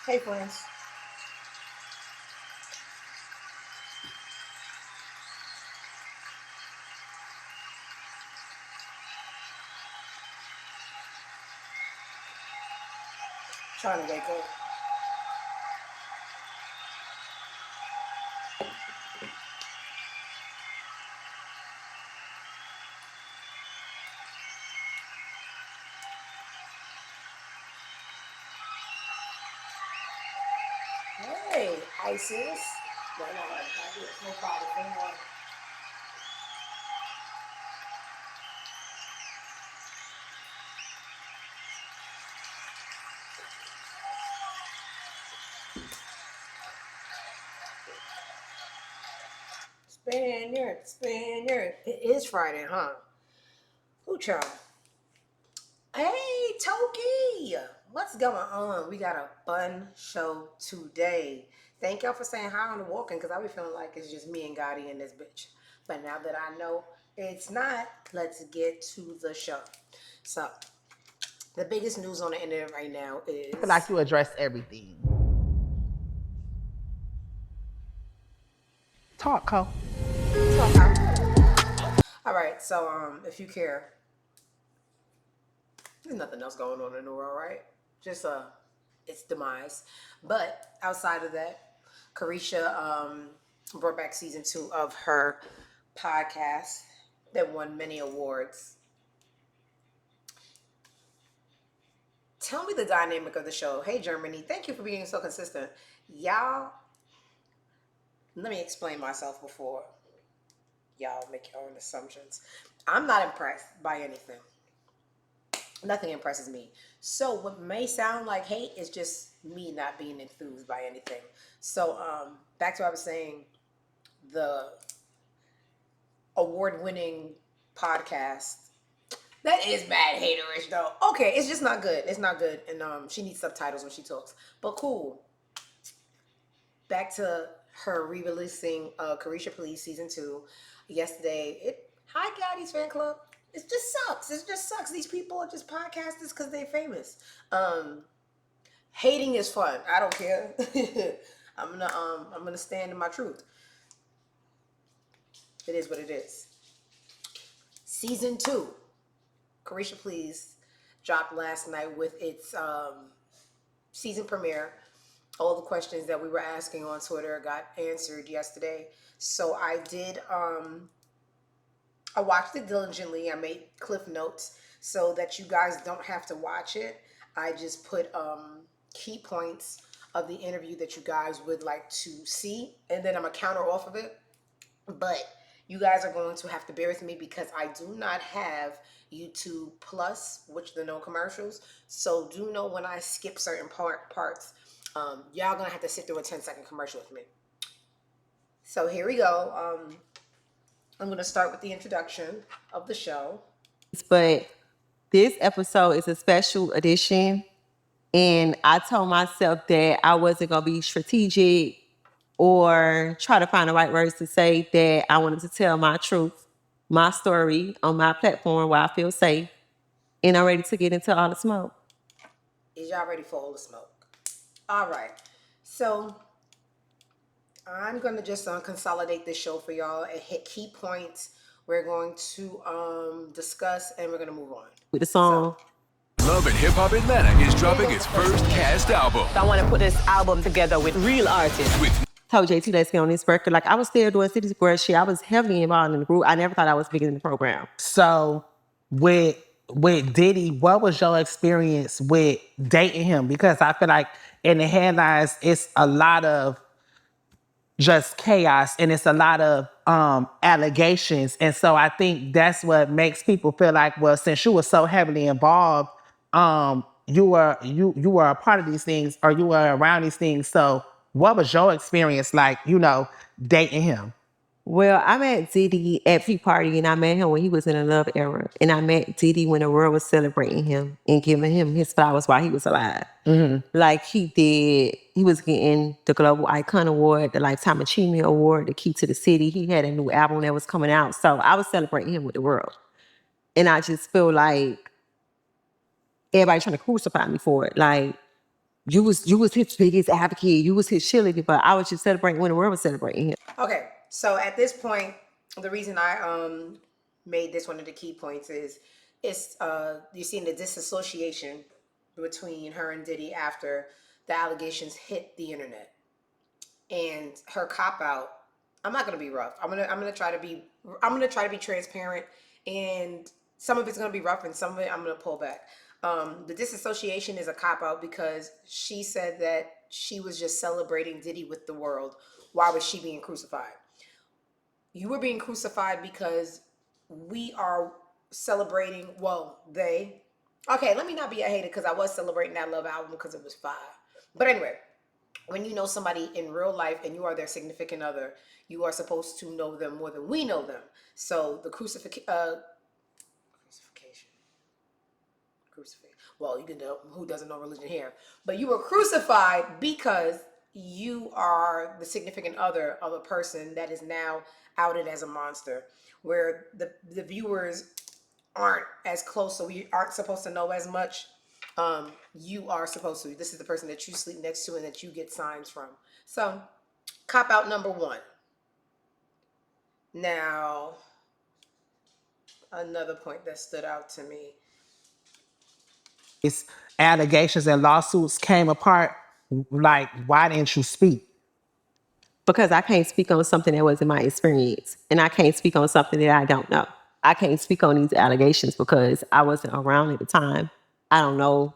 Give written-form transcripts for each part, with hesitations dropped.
Hey, friends. Trying to wake up. Hey, Isis. No, no, no. No problem. Come on. Spaniard, Spaniard. It is Friday, huh? Who child? Hey, Toki. What's going on? We got a fun show today. Thank y'all for saying hi on the walking because I be feeling like it's just me and Gotti and this bitch. But now that I know it's not, let's get to the show. So, the biggest news on the internet right now is. I feel like you address everything. Talk, Cole. All right, so if you care, there's nothing else going on in the world, right? Just its demise. But outside of that, Caresha brought back season 2 of her podcast that won many awards. Tell me the dynamic of the show. Hey, Germany, thank you for being so consistent. Y'all, let me explain myself before y'all make your own assumptions. I'm not impressed by anything. Nothing impresses me. So what may sound like hate is just me not being enthused by anything. So back to what I was saying, the award-winning podcast that is mad haterish though. Okay, it's just not good. It's not good, and she needs subtitles when she talks. But cool. Back to her re-releasing Caresha Please season 2 yesterday. Hi Gotti's fan club. It just sucks. It just sucks. These people are just podcasters because they're famous. Hating is fun. I don't care. I'm gonna stand in my truth. It is what it is. Season 2, Caresha Please, dropped last night with its season premiere. All the questions that we were asking on Twitter got answered yesterday. So I did. I watched it diligently. I made cliff notes so that you guys don't have to watch it. I just put key points of the interview that you guys would like to see, and then I'm gonna counter off of it. But you guys are going to have to bear with me because I do not have YouTube Plus, which the no commercials. So do know when I skip certain parts, y'all gonna have to sit through a 10-second commercial with me. So here we go. I'm going to start with the introduction of the show. But this episode is a special edition. And I told myself that I wasn't going to be strategic or try to find the right words to say, that I wanted to tell my truth, my story on my platform where I feel safe. And I'm ready to get into all the smoke. Is y'all ready for all the smoke? All right. So I'm going to just consolidate this show for y'all and hit key points we're going to discuss, and we're going to move on. With the song. Love and Hip Hop Atlanta is dropping its first cast album. I want to put this album together with real artists. Told JT let's get on this record. Like, I was still doing City Square shit. I was heavily involved in the group. I never thought I was bigger than the program. So with Diddy, what was your experience with dating him? Because I feel like in the headlines, it's a lot of just chaos and it's a lot of allegations. And so I think that's what makes people feel like, well, since you were so heavily involved, you were a part of these things, or you were around these things. So what was your experience like, dating him? Well, I met Diddy at P Party, and I met him when he was in a love era. And I met Diddy when the world was celebrating him and giving him his flowers while he was alive. Mm-hmm. Like he was getting the Global Icon Award, the Lifetime Achievement Award, the Key to the City. He had a new album that was coming out. So I was celebrating him with the world. And I just feel like everybody trying to crucify me for it. Like, you was his biggest advocate. You was his cheerleader, but I was just celebrating when the world was celebrating him. Okay, so at this point, the reason I made this one of the key points is it's you're seeing the disassociation between her and Diddy after the allegations hit the internet, and her cop out. I'm not gonna be rough. I'm gonna try to be transparent, and some of it's gonna be rough, and some of it I'm gonna pull back. The disassociation is a cop out because she said that she was just celebrating Diddy with the world. Why was she being crucified? You were being crucified because we are celebrating. Well, they. Okay, let me not be a hater because I was celebrating that Love album because it was fire. But anyway, when you know somebody in real life and you are their significant other, you are supposed to know them more than we know them. So the crucifixion. Well, you can know who doesn't know religion here, but you were crucified because you are the significant other of a person that is now outed as a monster, where the viewers aren't as close, so we aren't supposed to know as much. You are supposed to. This is the person that you sleep next to and that you get signs from. So, cop out number one. Now, another point that stood out to me. These allegations and lawsuits came apart. Like, why didn't you speak? Because I can't speak on something that wasn't my experience, and I can't speak on something that I don't know. I can't speak on these allegations because I wasn't around at the time. I don't know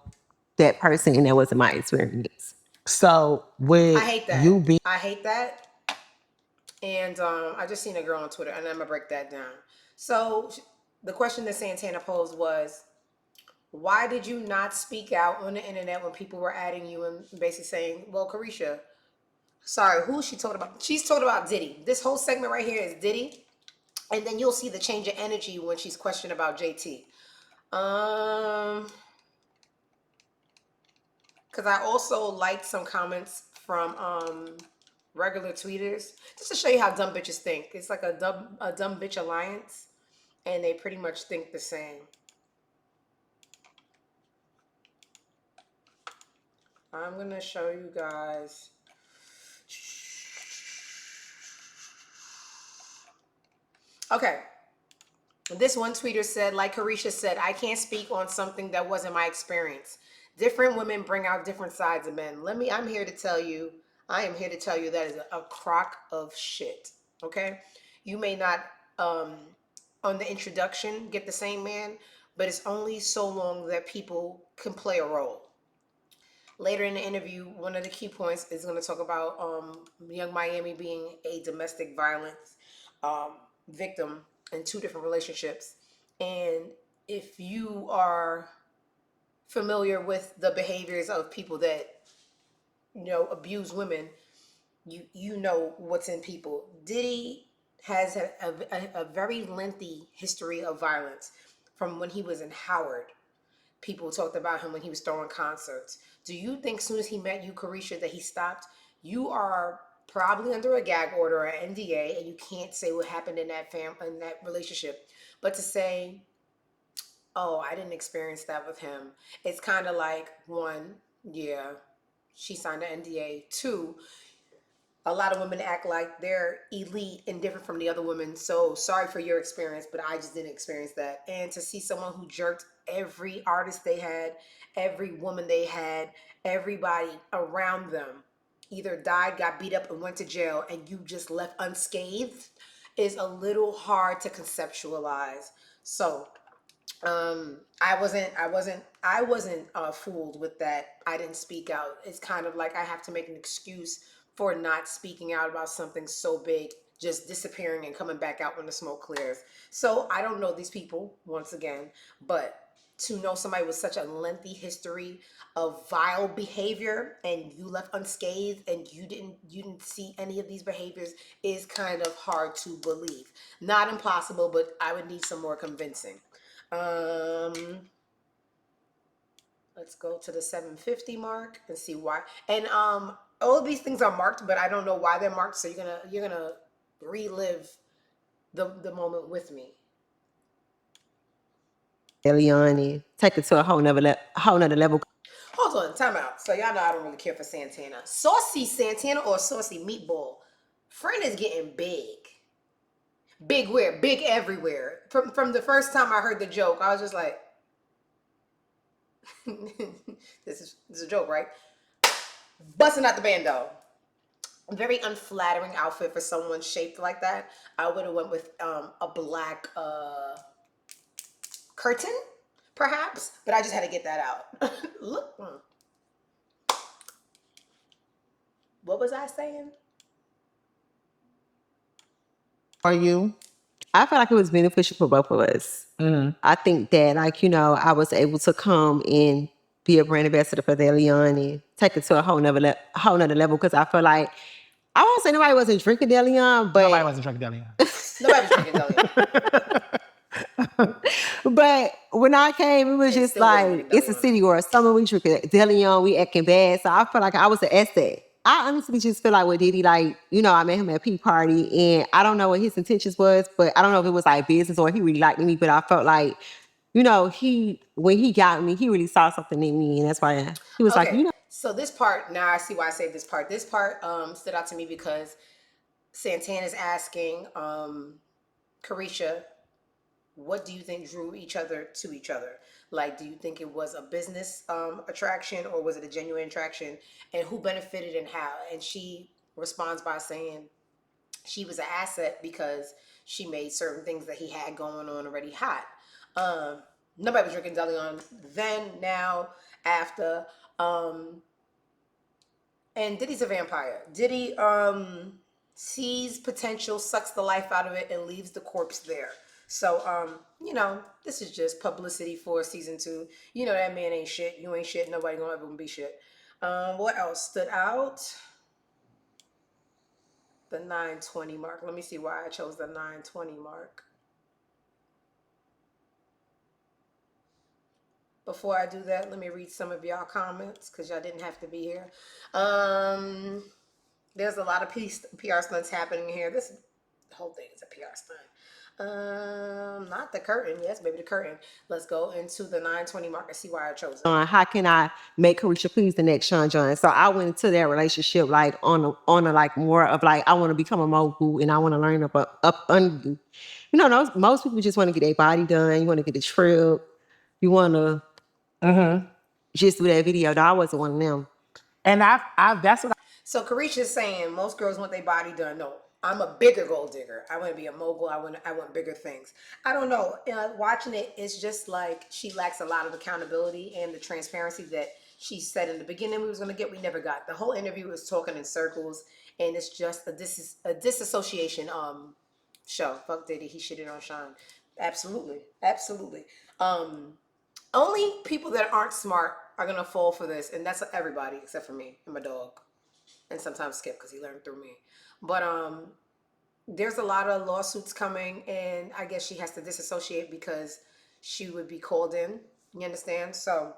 that person, and that wasn't my experience. So with I hate that. you being I hate that. And I just seen a girl on Twitter, and I'm gonna break that down. So the question that Santana posed was, why did you not speak out on the internet when people were adding you and basically saying, well, Caresha, sorry, who is she talking about? She's talking about Diddy. This whole segment right here is Diddy. And then you'll see the change of energy when she's questioned about JT. Because I also liked some comments from regular tweeters, just to show you how dumb bitches think. It's like a dumb bitch alliance, and they pretty much think the same. I'm gonna show you guys. Okay. This one tweeter said, like Caresha said, I can't speak on something that wasn't my experience. Different women bring out different sides of men. I'm here to tell you, I am here to tell you that is a crock of shit. Okay? You may not, on the introduction, get the same man, but it's only so long that people can play a role. Later in the interview, one of the key points is going to talk about Young Miami being a domestic violence victim in 2 different relationships. And if you are familiar with the behaviors of people that, abuse women, you know what's in people. Diddy has a very lengthy history of violence from when he was in Howard. People talked about him when he was throwing concerts. Do you think as soon as he met you, Caresha, that he stopped? You are probably under a gag order or an NDA, and you can't say what happened in that relationship. But to say, oh, I didn't experience that with him, it's kind of like, one, yeah, she signed an NDA. 2, a lot of women act like they're elite and different from the other women. So sorry for your experience, but I just didn't experience that. And to see someone who jerked every artist they had, every woman they had, everybody around them either died, got beat up, and went to jail, and you just left unscathed is a little hard to conceptualize. So I wasn't fooled with that. I didn't speak out. It's kind of like I have to make an excuse for not speaking out about something so big, just disappearing and coming back out when the smoke clears. So I don't know these people once again, but to know somebody with such a lengthy history of vile behavior and you left unscathed and you didn't see any of these behaviors is kind of hard to believe. Not impossible, but I would need some more convincing. Let's go to the 750 mark and see why. And all of these things are marked, but I don't know why they're marked. So you're gonna relive the moment with me. Eliani, take it to a whole nother level. Hold hold on, time out. So y'all know I don't really care for Santana. Saucy Santana or Saucy Meatball? Friend is getting big. Big where? Big everywhere. From the first time I heard the joke, I was just like, this is a joke, right? Busting out the bando. Very unflattering outfit for someone shaped like that. I would have went with a black curtain, perhaps, but I just had to get that out. Look. What was I saying? For you? I feel like it was beneficial for both of us. I think that, like, I was able to come and be a brand ambassador for Deleon and take it to a whole nother level, because I feel like, I won't say nobody wasn't drinking Deleon, but Nobody wasn't drinking Delion. Nobody was drinking Deleon. but when I came, it was They just still wouldn't like, drink it's a Deleon. city where summer we drinking Deleon, we acting bad. So I feel like I was an asset. I honestly just feel like with Diddy, like, I met him at a P party, and I don't know what his intentions was, but I don't know if it was like business or he really liked me, but I felt like, when he got me, he really saw something in me, and that's why he was like, So this part, now I see why I saved this part. This part stood out to me because Santana's asking Caresha, what do you think drew each other to each other? Like, do you think it was a business attraction or was it a genuine attraction? And who benefited and how? And she responds by saying she was an asset because she made certain things that he had going on already hot. Nobody was drinking Deleon then, now, after. And Diddy's a vampire. Diddy sees potential, sucks the life out of it, and leaves the corpse there. So, this is just publicity for season 2. You know that man ain't shit. You ain't shit. Nobody gonna ever be shit. What else stood out? The 920 mark. Let me see why I chose the 920 mark. Before I do that, let me read some of y'all comments because y'all didn't have to be here. There's a lot of PR stunts happening here. The whole thing is a PR stunt. Not the curtain. Yes, maybe the curtain. Let's go into the 920 mark and see why I chose it. how can I make Caresha please the next Sean John? So I went into that relationship like on a like more of like, I want to become a mogul and I want to learn up under you. Most people just want to get their body done. You want to get a trip. You want to just do that video. I wasn't one of them. And that's what So Caresha's saying most girls want their body done. No, I'm a bigger gold digger. I want to be a mogul. I want bigger things. I don't know. Watching it, it's just like she lacks a lot of accountability and the transparency that she said in the beginning we was going to get. We never got. The whole interview was talking in circles, and it's just a disassociation show. Fuck Diddy. He shitted on Sean. Absolutely. Only people that aren't smart are going to fall for this, and that's everybody except for me and my dog. And sometimes Skip because he learned through me. But there's a lot of lawsuits coming, and I guess she has to disassociate because she would be called in. You understand? So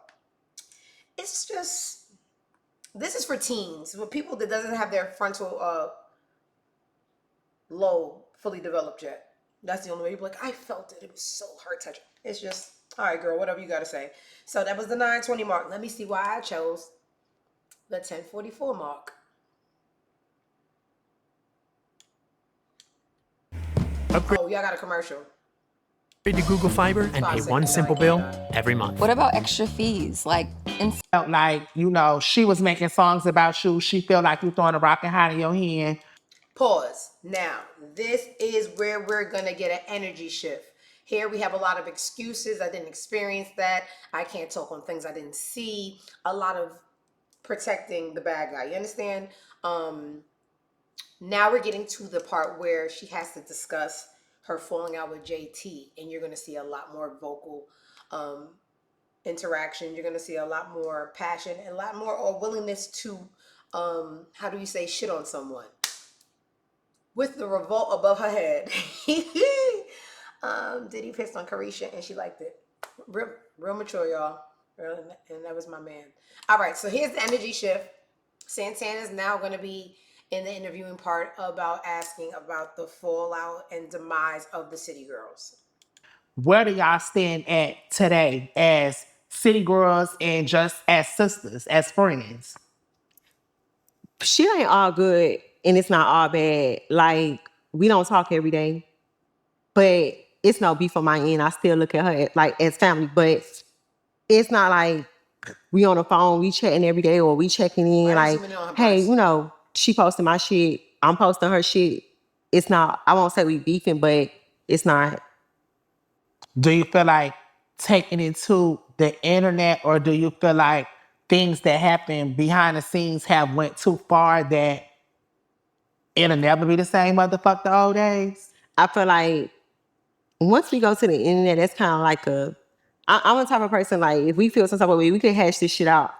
it's just, this is for teens, for people that doesn't have their frontal lobe fully developed yet. That's the only way you'd be like, I felt it. It was so heart touching. It's just, all right, girl, whatever you got to say. So that was the 920 mark. Let me see why I chose the 1044 mark. Oh, y'all got a commercial. Upgrade to Google Fiber and pay one simple bill every month. What about extra fees? Like, felt like, she was making songs about you. She felt like you throwing a rock and hide in your hand. Pause. Now, this is where we're going to get an energy shift. Here we have a lot of excuses. I didn't experience that. I can't talk on things I didn't see. A lot of protecting the bad guy. You understand? Now we're getting to the part where she has to discuss her falling out with JT, and you're going to see a lot more vocal interaction. You're going to see a lot more passion and a lot more or willingness to, how do you say, shit on someone. With the revolt above her head. Diddy pissed on Caresha, and she liked it. Real mature, y'all. And that was my man. All right, so here's the energy shift. Santana's now going to be in the interviewing part about asking about the fallout and demise of the City Girls. Where do y'all stand at today as city girls and just as sisters, as friends? Shit ain't all good and it's not all bad. Like, we don't talk every day, but it's no beef on my end. I still look at her like as family, but it's not like we on the phone, we chatting every day or we checking in like, hey, you know, she posting my shit, I'm posting her shit. It's not, I won't say we beefing, but it's not. Do you feel like taking it to the internet, or do you feel like things that happen behind the scenes have went too far that it'll never be the same motherfucker the old days? I feel like once we go to the internet, that's kind of like I'm the type of person, like, if we feel some type of way, we could hash this shit out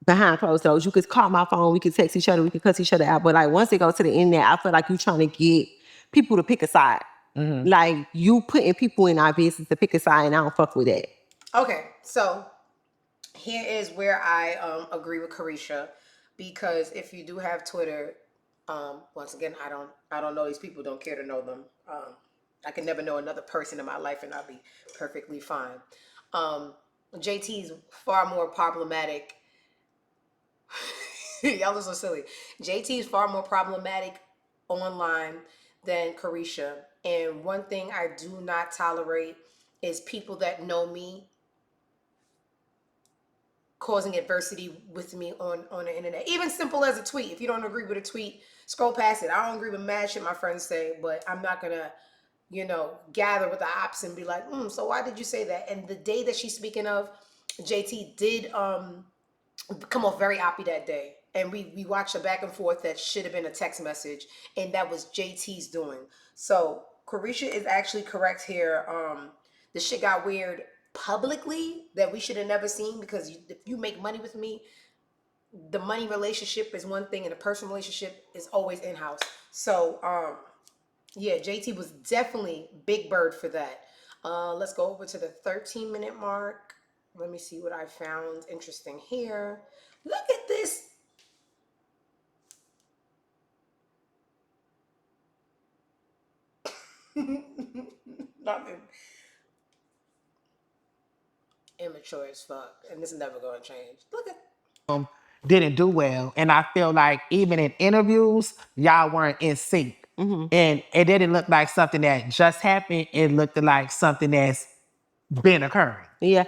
behind closed doors. You could call my phone, we could text each other, we could cuss each other out. But like, once it goes to the internet, I feel like you trying to get people to pick a side. Like, you putting people in our business to pick a side, and I don't fuck with that. Okay, so here is where I agree with Caresha, because if you do have Twitter, once again, I don't know these people, don't care to know them. I can never know another person in my life and I'll be perfectly fine. JT's far more problematic. Y'all are so silly. JT is far more problematic online than Caresha. And one thing I do not tolerate is people that know me causing adversity with me on the internet. Even simple as a tweet. If you don't agree with a tweet, scroll past it. I don't agree with mad shit my friends say, but I'm not gonna, gather with the ops and be like, so why did you say that? And the day that she's speaking of, JT did come off very oppy that day. And we watched a back and forth that should have been a text message, and that was JT's doing. So Caresha is actually correct here. The shit got weird publicly that we should have never seen, because if you make money with me, the money relationship is one thing and the personal relationship is always in-house. So yeah, JT was definitely big bird for that. Let's go over to the 13-minute mark. Let me see what I found interesting here. Look at this. Not immature as fuck, and this is never going to change. Look at Didn't do well, and I feel like even in interviews, y'all weren't in sync, and it didn't look like something that just happened. It looked like something that's been occurring. Yeah.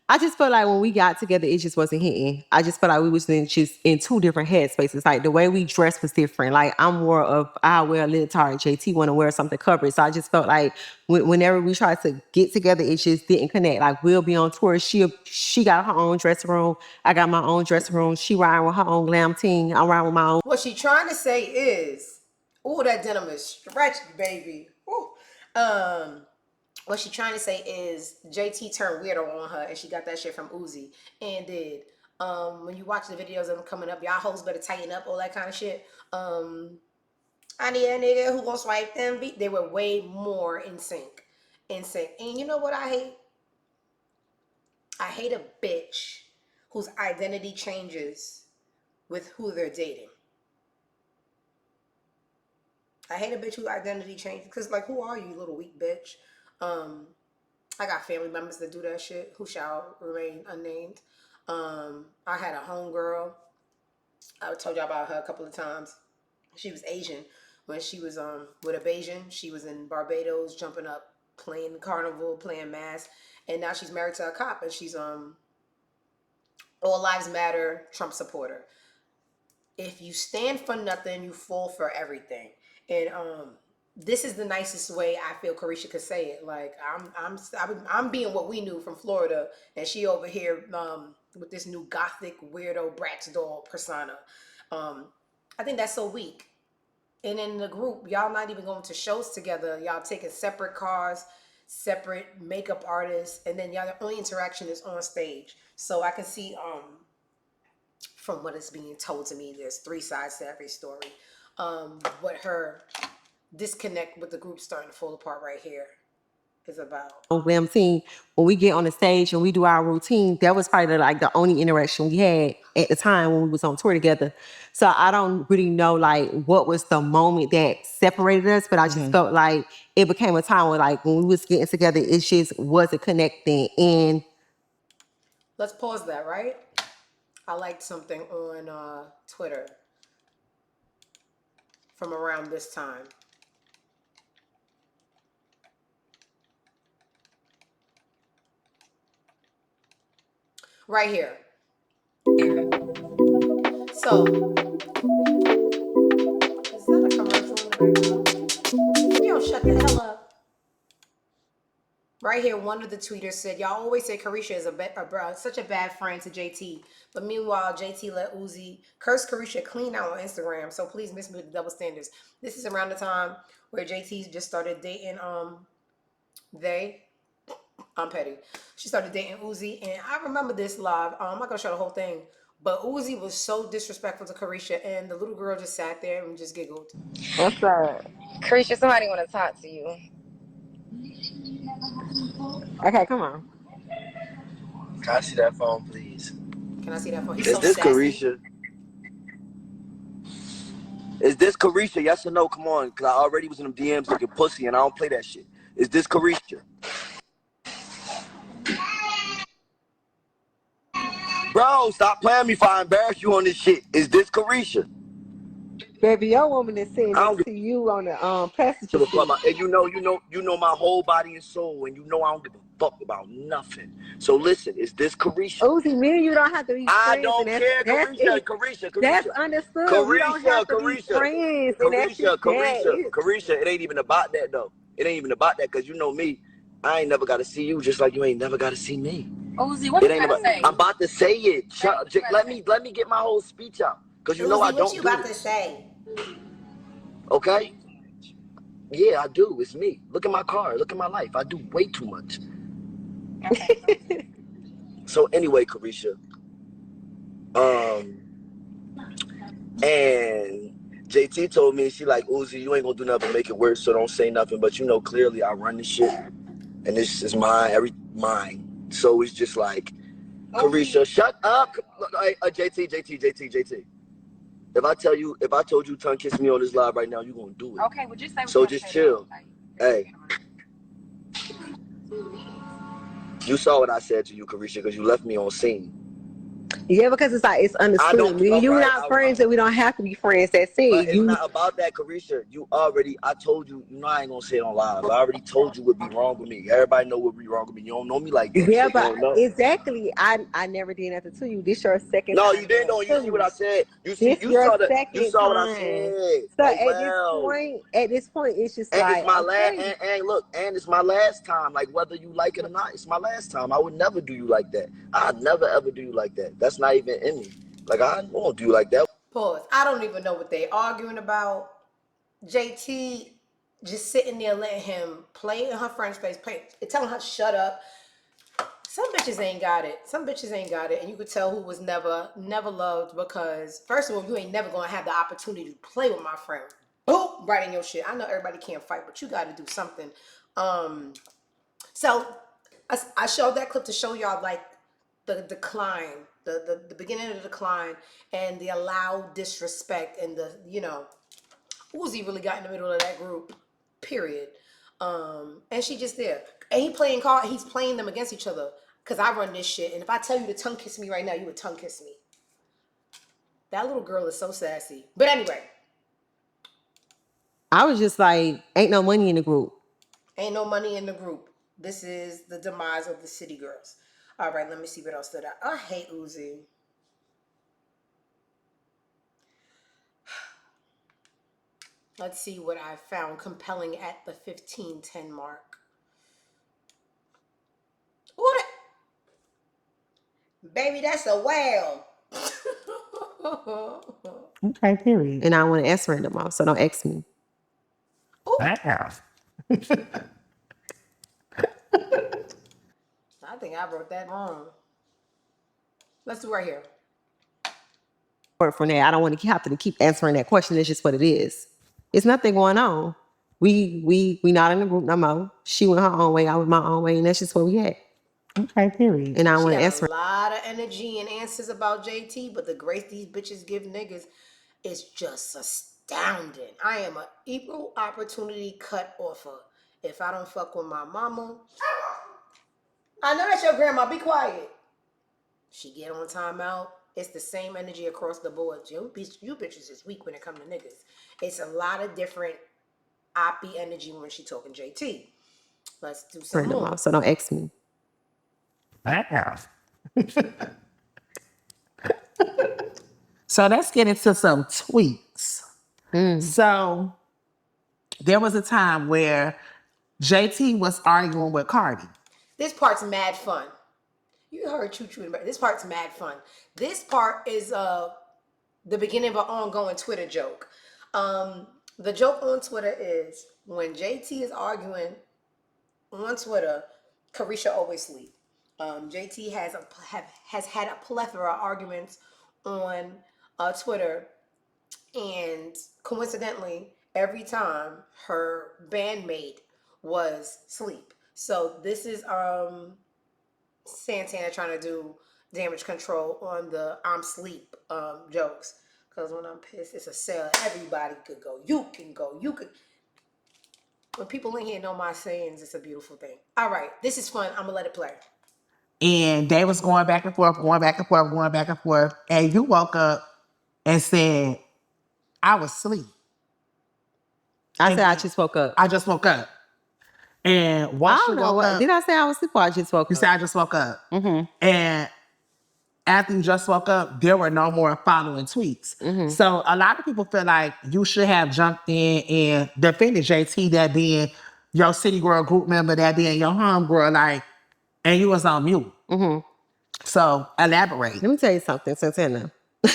I just felt like when we got together, it just wasn't hitting. I just felt like we was just in two different headspaces. Like, the way we dressed was different. Like, I'm more of, I wear a leotard, JT want to wear something covered. So I just felt like whenever we tried to get together, it just didn't connect. Like, we'll be on tour. She got her own dressing room. I got my own dressing room. She riding with her own glam team. I'm riding with my own. what she trying to say is, ooh, that denim is stretchy, baby. Ooh. What she trying to say is JT turned weirdo on her, and she got that shit from Uzi, and did. When you watch the videos of them coming up, y'all hoes better tighten up, all that kind of shit. I need a nigga who gonna swipe them. They were way more in sync. And you know what I hate? I hate a bitch whose identity changes with who they're dating. I hate a bitch whose identity changes, because, like, who are you, little weak bitch? I got family members that do that shit who shall remain unnamed. I had a homegirl. I told y'all about her a couple of times. She was Asian. When she was with a Bayesian, she was in Barbados, jumping up, playing carnival, playing mass, and now she's married to a cop, and she's All Lives Matter Trump supporter. If you stand for nothing, you fall for everything. And this is the nicest way I feel Caresha could say it. Like, I'm being what we knew from Florida, and she over here with this new gothic weirdo Bratz doll persona. I think that's so weak. And in the group, y'all not even going to shows together. Y'all taking separate cars, separate makeup artists, and then y'all, the only interaction is on stage. So I can see from what is being told to me, there's three sides to every story. What her disconnect with the group starting to fall apart right here is about. Glam team, when we get on the stage and we do our routine, that was probably the only interaction we had at the time when we was on tour together. So I don't really know like what was the moment that separated us, but I just felt like it became a time where, like, when we was getting together, it just wasn't connecting. And Let's pause that, right? I liked something on Twitter from around this time. Right here. So, is that a commercial in the background? Yo, shut the hell up. Right here, one of the tweeters said, y'all always say Caresha is such a bad friend to JT. But meanwhile, JT let Uzi curse Caresha clean out on Instagram. So please miss me with the double standards. This is around the time where JT just started dating I'm petty. She started dating Uzi. And I remember this live. I'm not gonna show the whole thing. But Uzi was so disrespectful to Caresha, and the little girl just sat there and just giggled. What's up? Caresha, somebody want to talk to you. Okay, come on. Can I see that phone, please? Can I see that phone? He's Is so this sassy. Caresha? Is this Caresha? Yes or no? Come on, because I already was in them DMs looking pussy, and I don't play that shit. Is this Caresha? Bro, stop playing me if I embarrass you on this shit. Is this Caresha? Baby, your woman is saying I don't this to you on the passenger give a seat. fuck about, and you know my whole body and soul, and you know I don't give a fuck about nothing. So listen, is this Caresha? Uzi, me and you don't have to be I friends. don't and care, Caresha. Caresha. That's understood. We don't have to be friends. And that's just Caresha. It ain't even about that though. It ain't even about that because you know me. I ain't never got to see you just like you ain't never got to see me. Uzi, what It you ain't about to say? I'm about to say it. Let me get my whole speech out because you know I don't what you do about this. to say? Okay? Yeah, I do. It's me. Look at my car. Look at my life. I do way too much. Okay. So anyway, Caresha. And JT told me, she like, Uzi, you ain't gonna do nothing but make it worse, so don't say nothing. But you know, clearly I run this shit, and this is mine. So it's just like, Caresha, shut up. JT. If I told you tongue kiss me on this live right now, you gonna do it. Okay, well just say what So you just say, chill. like, Hey. You saw what I said to you, Caresha, because you left me on scene. Yeah, because it's like it's understood. Me and you not friends, and we don't have to be friends. That's it. But it's not about that, Caresha. I told you, I ain't gonna say it on live. I already told you what be wrong with me. Everybody know what be wrong with me. You don't know me like that. Yeah, so but exactly. I never did nothing to you. This your second time. No, you didn't know. You see what I said. You saw what I said. So at this point, it's just and like it's my last. okay. And look, and it's my last time. Like whether you like it or not, it's my last time. I would never do you like that. I'd never ever do you like that. That's not even in me. Like I won't do you like that. Pause. I don't even know what they arguing about. JT just sitting there letting him play in her friend's face, telling her shut up. Some bitches ain't got it. And you could tell who was never loved because first of all, you ain't never gonna have the opportunity to play with my friend. Boom, right in your shit. I know everybody can't fight, but you got to do something. So I showed that clip to show y'all like the decline, the beginning of the decline, and the allowed disrespect, and the Uzi really got in the middle of that group. Period. And she just there, and he's playing them against each other. Cause I run this shit, and if I tell you to tongue kiss me right now, you would tongue kiss me. That little girl is so sassy. But anyway, I was just like, ain't no money in the group. Ain't no money in the group. This is the demise of the city girls. All right, let me see what else stood out. I hate Uzi. Let's see what I found compelling at the 15:10 mark. What? Baby, that's a whale. Okay, period. And I want to answer it tomorrow, so don't ask me. Damn. I think I wrote that wrong. Let's do right here. From there, I don't want to have to keep answering that question. It's just what it is. It's nothing going on. We not in the group no more. She went her own way, I went my own way, and that's just where we at. Okay, period. And I want to She answer. got a lot of energy and answers about JT, but the grace these bitches give niggas is just astounding. I am an equal opportunity cut offer. If I don't fuck with my mama, I know that's your grandma. Be quiet. She get on timeout. It's the same energy across the board. You bitches is weak when it comes to niggas. It's a lot of different oppy energy when she talking JT. Let's do some Turn them more. off, so don't X me. Wow. So let's get into some tweaks. So there was a time where JT was arguing with Cardi. This part's mad fun. You heard Choo Choo in the back. This part's mad fun. This part is the beginning of an ongoing Twitter joke. The joke on Twitter is when JT is arguing on Twitter, Caresha always sleep. JT has had a plethora of arguments on Twitter, and coincidentally, every time her bandmate was sleep. So this is Santana trying to do damage control on the I'm sleep jokes. Because when I'm pissed, it's a sale. Everybody could go. You can go. You could. When people in here know my sayings, it's a beautiful thing. All right. This is fun. I'm going to let it play. And they was going back and forth, going back and forth, going back and forth. And you woke up and said, I was asleep. I said I just woke up. I just woke up. And once you woke up, did I say I was asleep or I just woke up? You said I just woke up. And after you just woke up, there were no more following tweets. So a lot of people feel like you should have jumped in and defended JT, that being your City Girl group member, that being your homegirl, like, and you was on mute. So elaborate. Let me tell you something, Santana.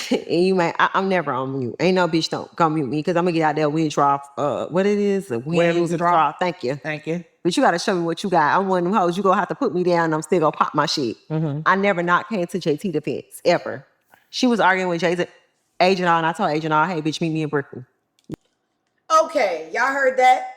And you might, I'm never on mute. Ain't no bitch don't go mute me because I'm gonna get out there win draw. What it is? A win, lose, draw. Thank you. Thank you. But you gotta show me what you got. I'm one of them hoes. You gonna have to put me down and I'm still gonna pop my shit. I never not came to JT defense, ever. She was arguing with Agent R, and I told Agent R, hey, bitch, meet me in Brooklyn. Okay, y'all heard that?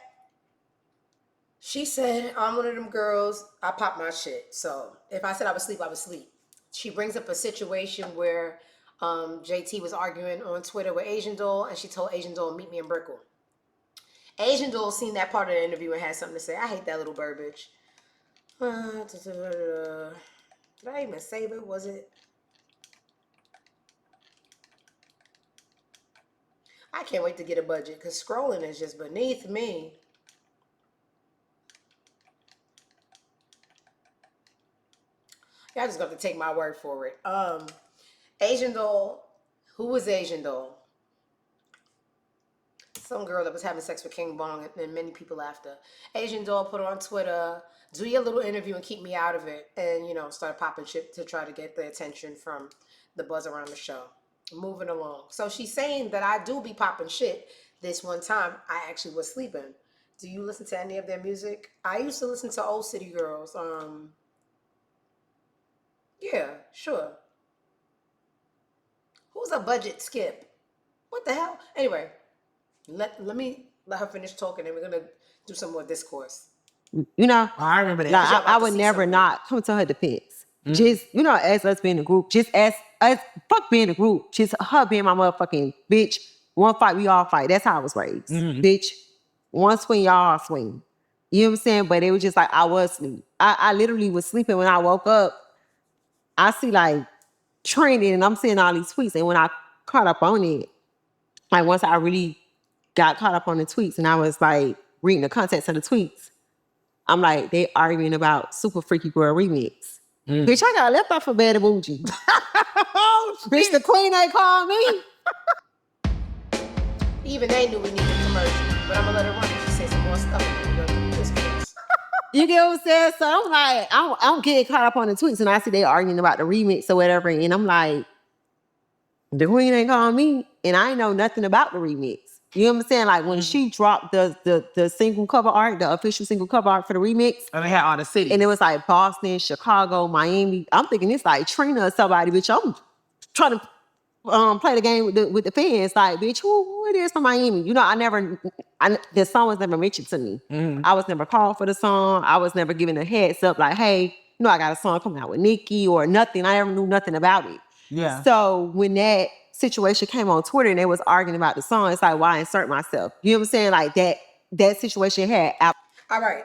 She said, I'm one of them girls, I pop my shit. So if I said I was asleep, I was asleep. She brings up a situation where JT was arguing on Twitter with Asian Doll, and she told Asian Doll, meet me in Brickell. Asian Doll seen that part of the interview and had something to say. I hate that little bird bitch. Did I even save it? Was it? I can't wait to get a budget because scrolling is just beneath me. Y'all just got to take my word for it. Asian Doll. Who was Asian Doll? Some girl that was having sex with King Bong and many people after. Asian Doll put on Twitter, do your little interview and keep me out of it. And, start popping shit to try to get the attention from the buzz around the show. Moving along. So she's saying that I do be popping shit. This one time, I actually was sleeping. Do you listen to any of their music? I used to listen to Old City Girls. Yeah, sure. Who's a budget skip? What the hell? Anyway, let her finish talking and we're going to do some more discourse. I remember that. Like, I would never not come to her defense. Just, as us being a group, just as fuck being a group, just her being my motherfucking bitch. One fight, we all fight. That's how I was raised. Bitch, one swing, y'all all swing. You know what I'm saying? But it was just like I was asleep. I literally was sleeping when I woke up. I see like trending and I'm seeing all these tweets. And when I caught up on it, like once I really got caught up on the tweets and I was like reading the context of the tweets, I'm like, they arguing about Super Freaky Girl remix. Bitch, I got left off for Bad Bougie. Bitch, the queen ain't called me. Even they knew we needed a commercial, but I'm gonna let her run. She said some more stuff and we're gonna do this case. You get what I'm saying? So I'm like, I'm getting caught up on the tweets and I see they arguing about the remix or whatever. And I'm like, the queen ain't calling me. And I ain't know nothing about the remix. You know what I'm saying? Like when she dropped the single cover art, the official single cover art for the remix. And they had all the cities. And it was like Boston, Chicago, Miami. I'm thinking it's like Trina or somebody, bitch. I'm trying to play the game with the fans. Like, bitch, who it is from Miami? The song was never mentioned to me. I was never called for the song. I was never given a heads up like, hey, I got a song coming out with Nicki or nothing. I never knew nothing about it. Yeah. So when that situation came on Twitter and they was arguing about the song, it's like, why insert myself? You know what I'm saying? Like that situation had. All right.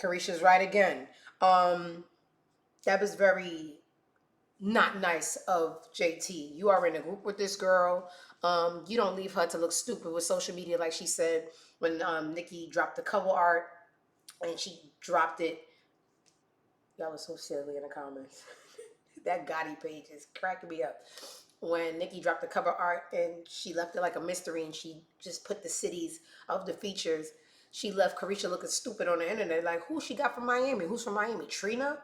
Caresha's right again. That was very not nice of JT. You are in a group with this girl. You don't leave her to look stupid with social media, like she said when Nicki dropped the cover art and she dropped it. Y'all was so silly in the comments. That Gotti page is cracking me up. When Nicki dropped the cover art and she left it like a mystery and she just put the cities of the features, she left Caresha looking stupid on the internet. Like, who she got from Miami? Who's from Miami? Trina?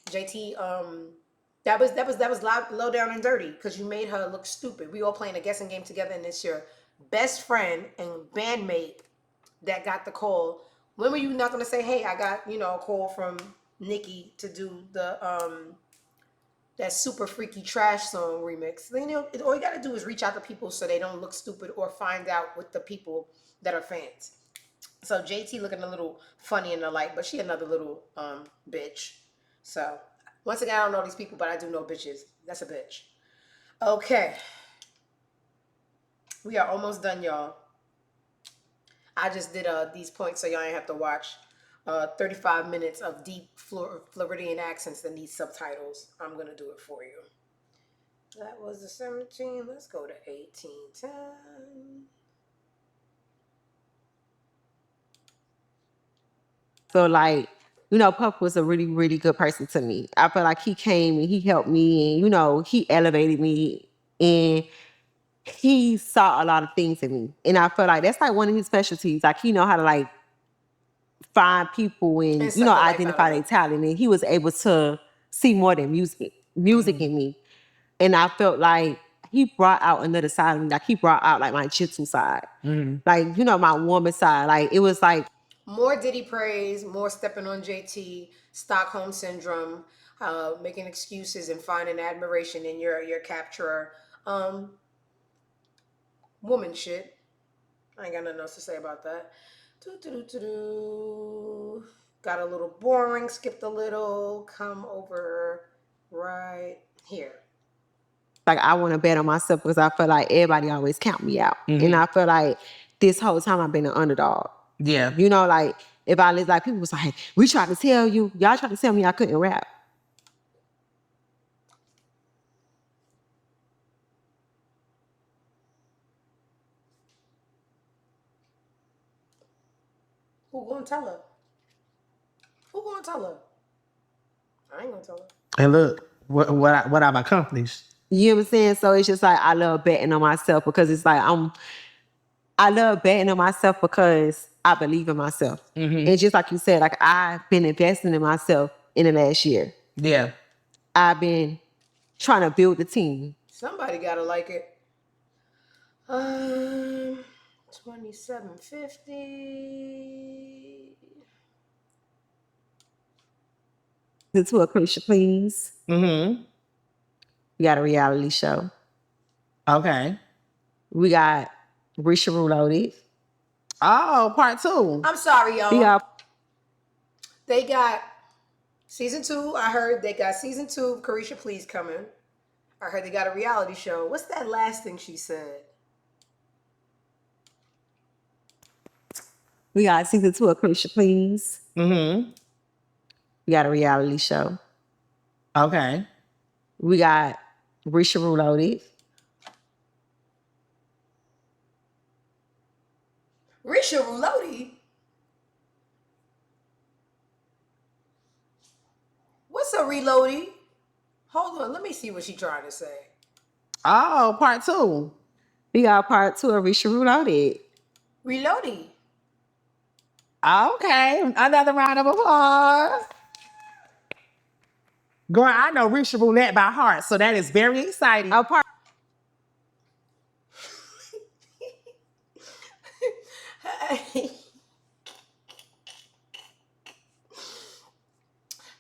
JT, that was low down and dirty because you made her look stupid. We all playing a guessing game together, and it's your best friend and bandmate that got the call. When were you not gonna say, hey, I got, a call from Nicki to do the that super freaky trash song remix? Then, all you gotta do is reach out to people so they don't look stupid or find out with the people that are fans. So JT looking a little funny in the light, but she another little bitch. So once again, I don't know these people, but I do know bitches. That's a bitch. Okay. We are almost done, y'all. I just did these points so y'all ain't have to watch 35 minutes of deep Floridian accents that need subtitles. I'm going to do it for you. That was the 17. Let's go to 1810. So like, Puff was a really, really good person to me. I feel like he came and he helped me and, he elevated me and he saw a lot of things in me. And I feel like that's like one of his specialties. Like he know how to like find people and, identify their talent. And he was able to see more than music in me. And I felt like he brought out another side of me. Like he brought out like my jitsu side. Like, my woman side. Like it was like more Diddy praise, more stepping on JT, Stockholm syndrome, making excuses and finding admiration in your capturer. Woman shit. I ain't got nothing else to say about that. Got a little boring, skipped a little, come over right here. Like I want to bet on myself because I feel like everybody always count me out. And I feel like this whole time I've been an underdog. Yeah. Like if I live like people was like, we tried to tell you, y'all tried to tell me I couldn't rap. Who gonna tell her? Who gonna tell her? I ain't gonna tell her. And look, what I've accomplished. You know what I'm saying? So it's just like I love betting on myself because it's like I love betting on myself because I believe in myself. And just like you said, like I've been investing in myself in the last year. Yeah. I've been trying to build a team. Somebody gotta like it. 2750. To a Caresha, please. We got a reality show. Okay. We got Risha Reloaded. Oh, part 2. I'm sorry, y'all. Yeah. They got season 2. I heard they got season 2 of Caresha Please coming. I heard they got a reality show. What's that last thing she said? We got season 2 of Caresha, please. We got a reality show. Okay. We got Risha Reloaded. Risha Reloaded? What's a reloaded? Hold on, let me see what she's trying to say. Oh, part 2. We got part 2 of Risha Reloaded. Reloaded. Okay, another round of applause. Girl, I know Risha Roulette by heart, so that is very exciting.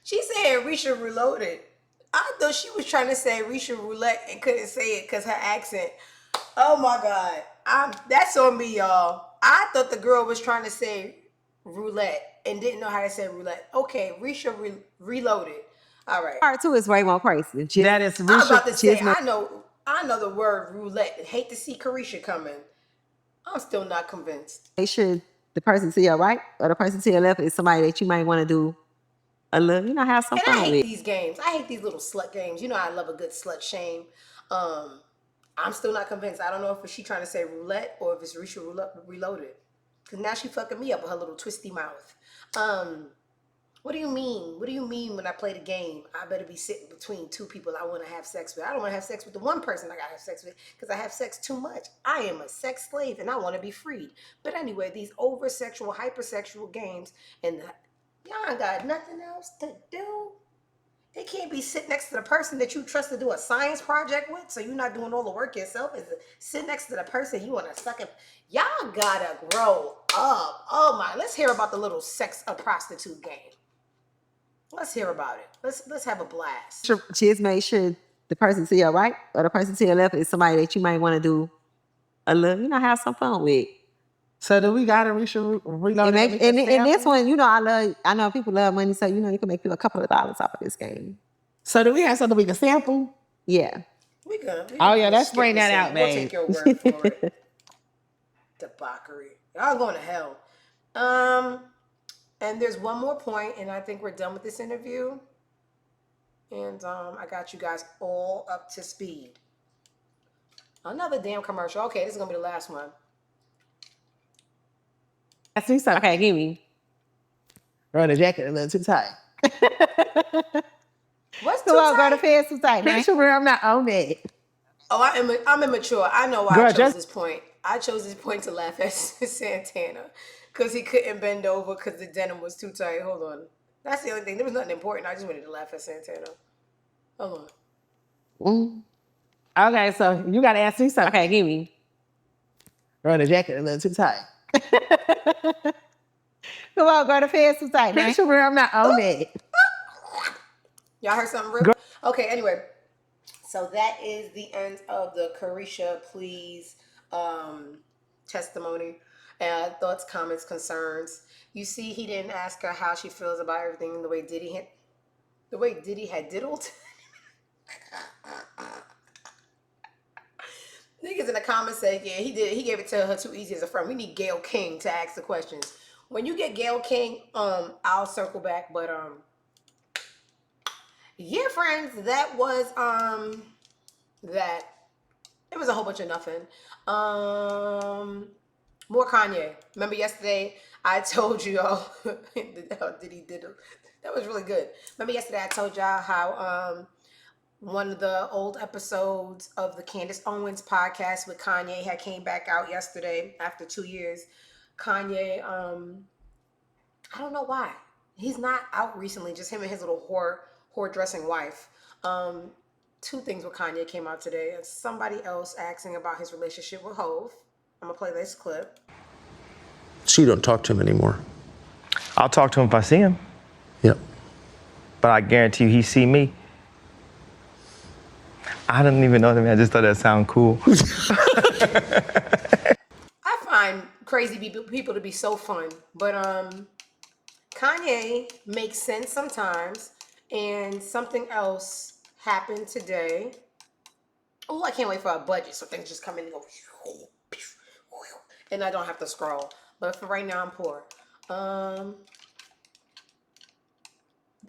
She said Risha Reloaded. I thought she was trying to say Risha Roulette and couldn't say it because her accent. Oh my God. That's on me, y'all. I thought the girl was trying to say roulette and didn't know how to say roulette. Okay, Risha Reloaded. All right. Part 2 is way more crazy. That is Risha. I was about to say, I know the word roulette. Hate to see Caresha coming. I'm still not convinced. Make sure the person to your right or the person to your left is somebody that you might want to do a little, have some And I fun hate with. these games. I hate these little slut games. You know I love a good slut shame. I'm still not convinced. I don't know if she trying to say roulette or if it's Risha Reloaded. Because now she fucking me up with her little twisty mouth. What do you mean? What do you mean when I play the game? I better be sitting between two people I want to have sex with. I don't want to have sex with the one person I got to have sex with because I have sex too much. I am a sex slave and I want to be freed. But anyway, these over-sexual, hypersexual games and y'all got nothing else to do. They can't be sitting next to the person that you trust to do a science project with, so you're not doing all the work yourself. Is sit next to the person you want to suck it. Y'all gotta grow up. Oh my! Let's hear about the little sex a prostitute game. Let's hear about it. Let's have a blast. Just make sure the person to your right or the person to your left is somebody that you might want to do a little, have some fun with. So do we gotta reload it? And this one, I know people love money, so you can make you a couple of dollars off of this game. So do we have something we can sample? Yeah. We good. Oh yeah, let's bring that out, We'll babe. take your word for it. Debauchery. Y'all going to hell. And there's one more point, and I think we're done with this interview. And I got you guys all up to speed. Another damn commercial. Okay, this is gonna be the last one. That's me. Okay, give me. Run the jacket a little too tight. What's too Come on, tight? girl, the pants too tight. Make sure I'm not on it. Oh, I'm immature. I know why Girl, I chose this point. I chose this point to laugh at Santana because he couldn't bend over because the denim was too tight. Hold on. That's the only thing. There was nothing important. I just wanted to laugh at Santana. Hold on. Okay, so you got to ask me something. Okay, give me. Run the jacket a little too tight. Come on, girl, the pants too tight. Make sure I'm not on it. Y'all heard something real? Okay, anyway. So that is the end of the Caresha Please testimony. Thoughts, comments, concerns. You see, he didn't ask her how she feels about everything the way Diddy had diddled. Niggas in the comments say, yeah, he did. He gave it to her too easy as a friend. We need Gayle King to ask the questions. When you get Gayle King, I'll circle back. But yeah, friends, that was that. It was a whole bunch of nothing. More Kanye. Remember yesterday I told you all how Diddy did it. That was really good. Remember yesterday I told y'all how one of the old episodes of the Candace Owens podcast with Kanye had came back out yesterday after 2 years. Kanye, I don't know why. He's not out recently, just him and his little whore dressing wife. Two things with Kanye came out today. Somebody else asking about his relationship with Hov. I'm gonna play this clip. So you don't talk to him anymore? I'll talk to him if I see him. Yep. But I guarantee you he see me. I didn't even know that, man. I just thought that sounded cool. I find crazy people to be so fun. But Kanye makes sense sometimes. And something else happened today. Oh, I can't wait for a budget. So things just come in and go. And I don't have to scroll. But for right now, I'm poor.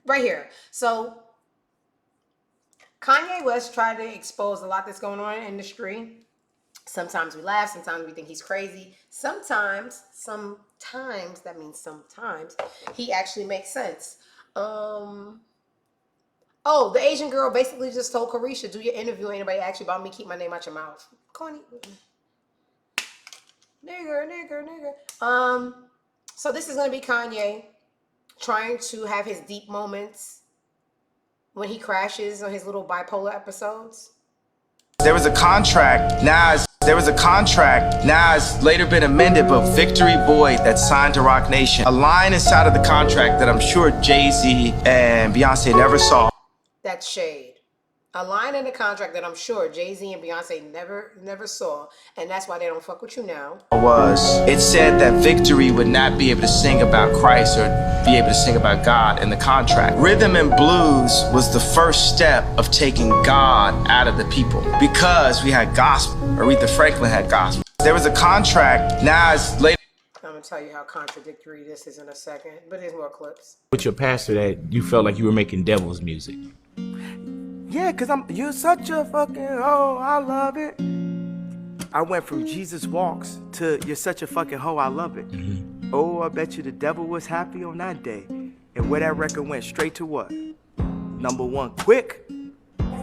Right here. So Kanye West tried to expose a lot that's going on in the industry. Sometimes we laugh. Sometimes we think he's crazy. Sometimes, that means sometimes, he actually makes sense. Oh, the Asian girl basically just told Caresha, do your interview. Anybody ask you about me, keep my name out your mouth. Connie. Nigger. So this is going to be Kanye trying to have his deep moments when he crashes on his little bipolar episodes. There was a contract, Nas later been amended, but Victory Boy that signed to Rock Nation. A line inside of the contract that I'm sure Jay-Z and Beyonce never saw. That's shade. A line in the contract that I'm sure Jay-Z and Beyonce never saw, and that's why they don't fuck with you now. It said that Victory would not be able to sing about Christ or be able to sing about God in the contract. Rhythm and blues was the first step of taking God out of the people because we had gospel. Aretha Franklin had gospel. There was a contract, Nas later. I'm gonna to tell you how contradictory this is in a second, but there's more clips. With your pastor that you felt like you were making devil's music. Yeah, cause you're such a fucking hoe, I love it. I went from Jesus Walks to You're Such a Fucking Hoe, I Love It. Oh, I bet you the devil was happy on that day. And where that record went straight to what? Number one, quick.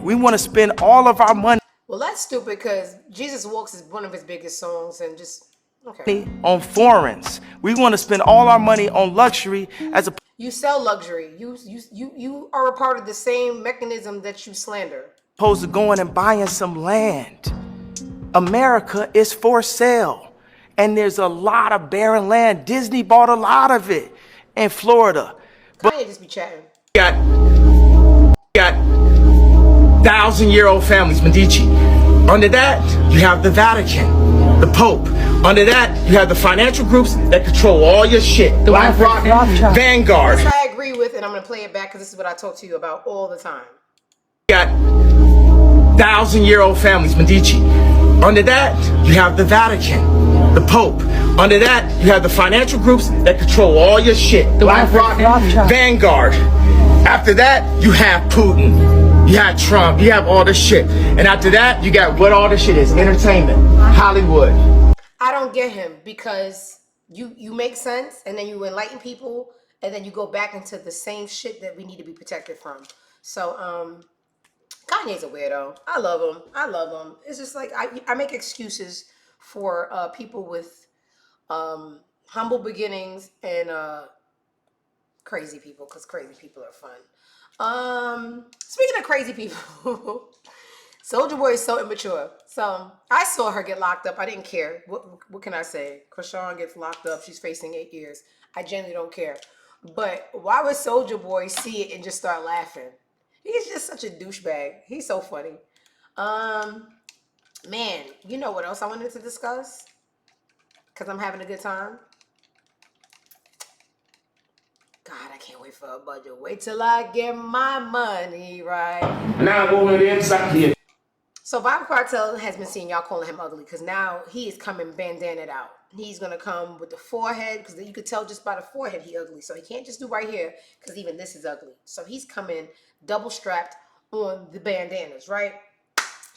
We want to spend all of our money. Well, that's stupid because Jesus Walks is one of his biggest songs and just, okay. On foreigns. We want to spend all our money on luxury as a... You sell luxury. You are a part of the same mechanism that you slander. Opposed to going and buying some land. America is for sale. And there's a lot of barren land. Disney bought a lot of it in Florida. Kanye just be chatting. Got 1,000-year-old families, Medici. Under that, you have the Vatican, the Pope. Under that, you have the financial groups that control all your shit. BlackRock, Vanguard. This I agree with, and I'm going to play it back because this is what I talk to you about all the time. Got 1,000-year-old families, Medici. Under that, you have the Vatican, the Pope. Under that, you have the financial groups that control all your shit. BlackRock, Vanguard. After that, you have Putin. You have Trump. You have all this shit. And after that, you got what all this shit is. Entertainment. Hollywood. I don't get him because you make sense and then you enlighten people and then you go back into the same shit that we need to be protected from. So, Kanye's a weirdo. I love him. It's just like I make excuses for people with humble beginnings and crazy people because crazy people are fun. Speaking of crazy people, Soulja Boy is so immature. So I saw her get locked up. I didn't care. What can I say? Krishan gets locked up. She's facing 8 years. I genuinely don't care. But why would Soulja Boy see it and just start laughing? He's just such a douchebag. He's so funny. Man, you know what else I wanted to discuss? Because I'm having a good time. God, I can't wait for a budget. Wait till I get my money right. So Vybz Kartel has been seeing y'all calling him ugly because now he is coming bandanaed out. He's going to come with the forehead because you could tell just by the forehead he ugly. So he can't just do right here because even this is ugly. So he's coming double strapped on the bandanas, right?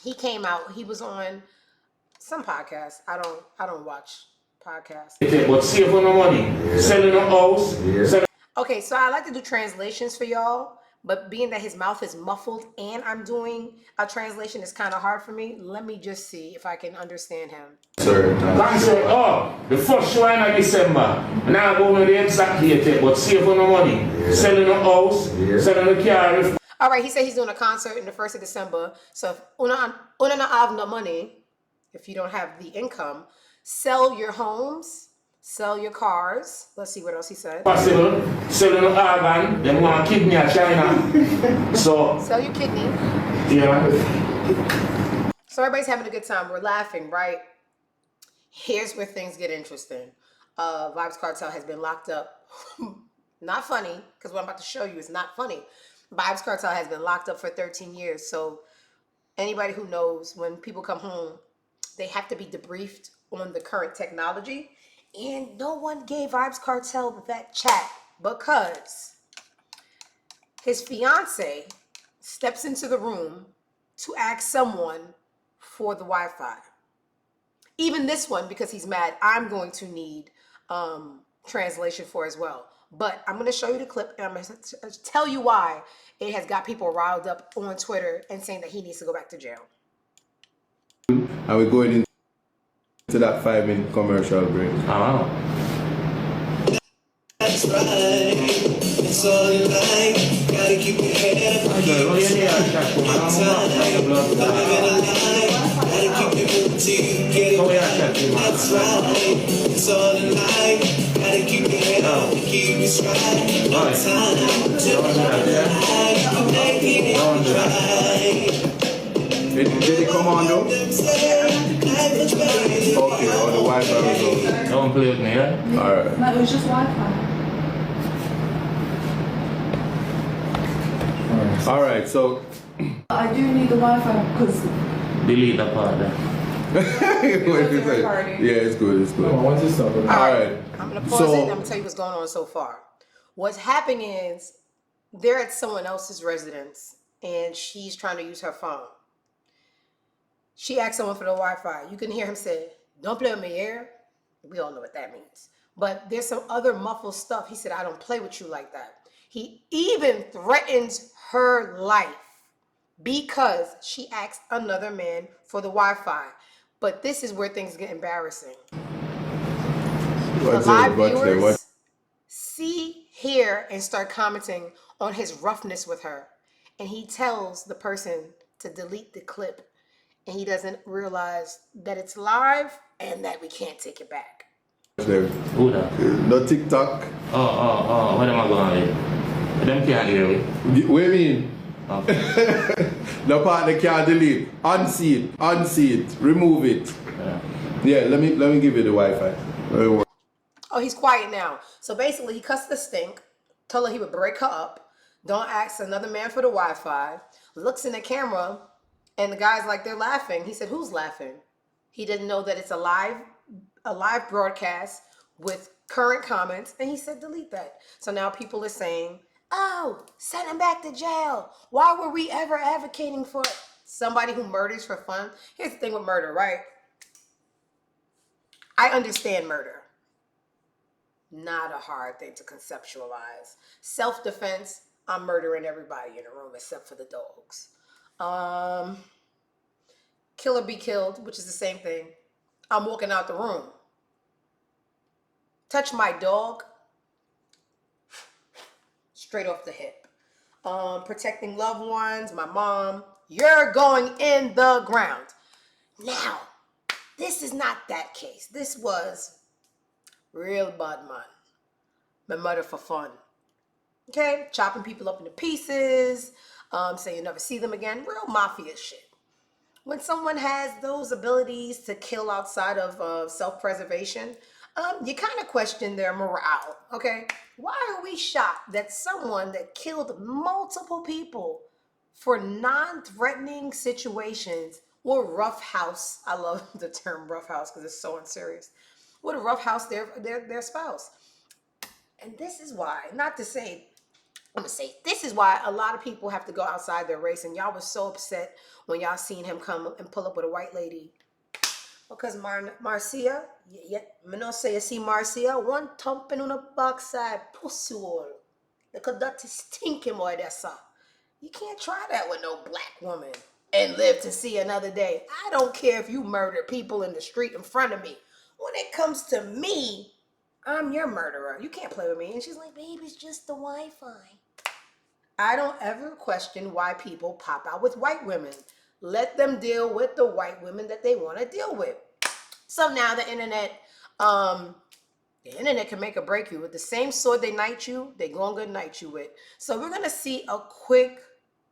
He came out. He was on some podcast. I don't watch podcasts. But save on the money, selling a house. Okay, so I like to do translations for y'all, but being that his mouth is muffled and I'm doing a translation, it's kind of hard for me. Let me just see if I can understand him. Sir, the first show in December. Now go with the exact date, but save on the money, selling a house, selling a car. All right, he said he's doing a concert in the 1st of December. So if una have no money, if you don't have the income, sell your homes. Sell your cars. Let's see what else he said. Possible. Selling an organ. They want kidney in China. So. Sell your kidney. Yeah. So everybody's having a good time. We're laughing, right? Here's where things get interesting. Vybz Kartel has been locked up. Not funny, because what I'm about to show you is not funny. Vybz Kartel has been locked up for 13 years. So anybody who knows when people come home, they have to be debriefed on the current technology. And no one gave Vybz Kartel that chat because his fiance steps into the room to ask someone for the Wi-Fi. Even this one, because he's mad, I'm going to need translation for as well. But I'm going to show you the clip and I'm going to tell you why it has got people riled up on Twitter and saying that he needs to go back to jail. And we're going into that 5-minute commercial break. Oh. That's right. It's all you like. Gotta keep your head up. Gotta keep it moving till you get it right. That's right. It's all you like. Gotta keep your head up and keep it straight. No time to make it right. Did it come on though? Okay, all the Wi-Fi was on. Don't play with me, yeah? Alright. No, it was just Wi-Fi. Alright, so I do need the Wi-Fi because delete the part there. Yeah, it's good. It's good. All right. I'm gonna pause it. And I'm gonna tell you what's going on so far. What's happening is they're at someone else's residence, and she's trying to use her phone. She asked someone for the Wi-Fi. You can hear him say, "Don't play with me here." We all know what that means. But there's some other muffled stuff. He said, "I don't play with you like that." He even threatens her life because she asked another man for the Wi-Fi. But this is where things get embarrassing. The live viewers see, hear, and start commenting on his roughness with her. And he tells the person to delete the clip. And he doesn't realize that it's live and that we can't take it back. Who that? No TikTok. Oh, what am I going with? Them can't hear me. What do you mean? The part they can't delete. Unsee it, remove it. Yeah, let me give you the Wi-Fi. Oh, he's quiet now. So basically, he cussed the stink, told her he would break her up, don't ask another man for the Wi-Fi, looks in the camera, and the guy's like, they're laughing. He said, who's laughing? He didn't know that it's a live broadcast with current comments, and he said, delete that. So now people are saying, oh, send him back to jail. Why were we ever advocating for somebody who murders for fun? Here's the thing with murder, right? I understand murder. Not a hard thing to conceptualize. Self-defense, I'm murdering everybody in the room except for the dogs. Kill or be killed, which is the same thing. I'm walking out the room. Touch my dog, straight off the hip. Protecting loved ones, my mom, you're going in the ground. Now, this is not that case. This was real bad man. My murder for fun. Okay? Chopping people up into pieces, saying you never see them again. Real mafia shit. When someone has those abilities to kill outside of self-preservation, you kind of question their morale, okay? Why are we shocked that someone that killed multiple people for non-threatening situations will roughhouse, I love the term roughhouse because it's so unserious, would roughhouse their spouse? And this is why, not to say, I'm gonna say, this is why a lot of people have to go outside their race. And y'all was so upset when y'all seen him come and pull up with a white lady. Because Marcia, me no say you see Marcia, one thumping on the backside, pussy hole. Look at that stinking boy that saw. You can't try that with no black woman and live to see another day. I don't care if you murder people in the street in front of me. When it comes to me, I'm your murderer. You can't play with me. And she's like, babe, it's just the Wi-Fi. I don't ever question why people pop out with white women. Let them deal with the white women that they want to deal with. So now the internet can make or break you. With the same sword they knight you, they gonna good night you with. So we're gonna see a quick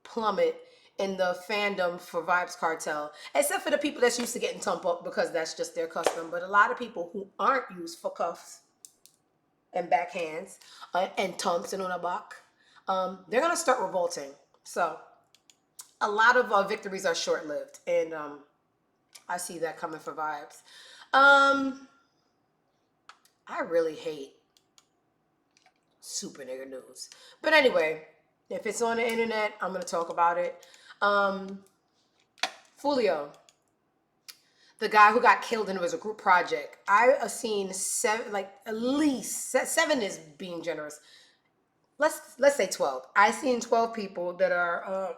plummet in the fandom for Vybz Kartel, except for the people that's used to getting tumped up because that's just their custom. But a lot of people who aren't used for cuffs and backhands and tumps and on a back, they're gonna start revolting. So a lot of victories are short-lived, and I see that coming for Vybz. I really hate super nigga news, but anyway, if it's on the internet, I'm gonna talk about it. Fulio, the guy who got killed and it was a group project. I have seen seven, like at least 7 is being generous. Let's say 12. I've seen 12 people that are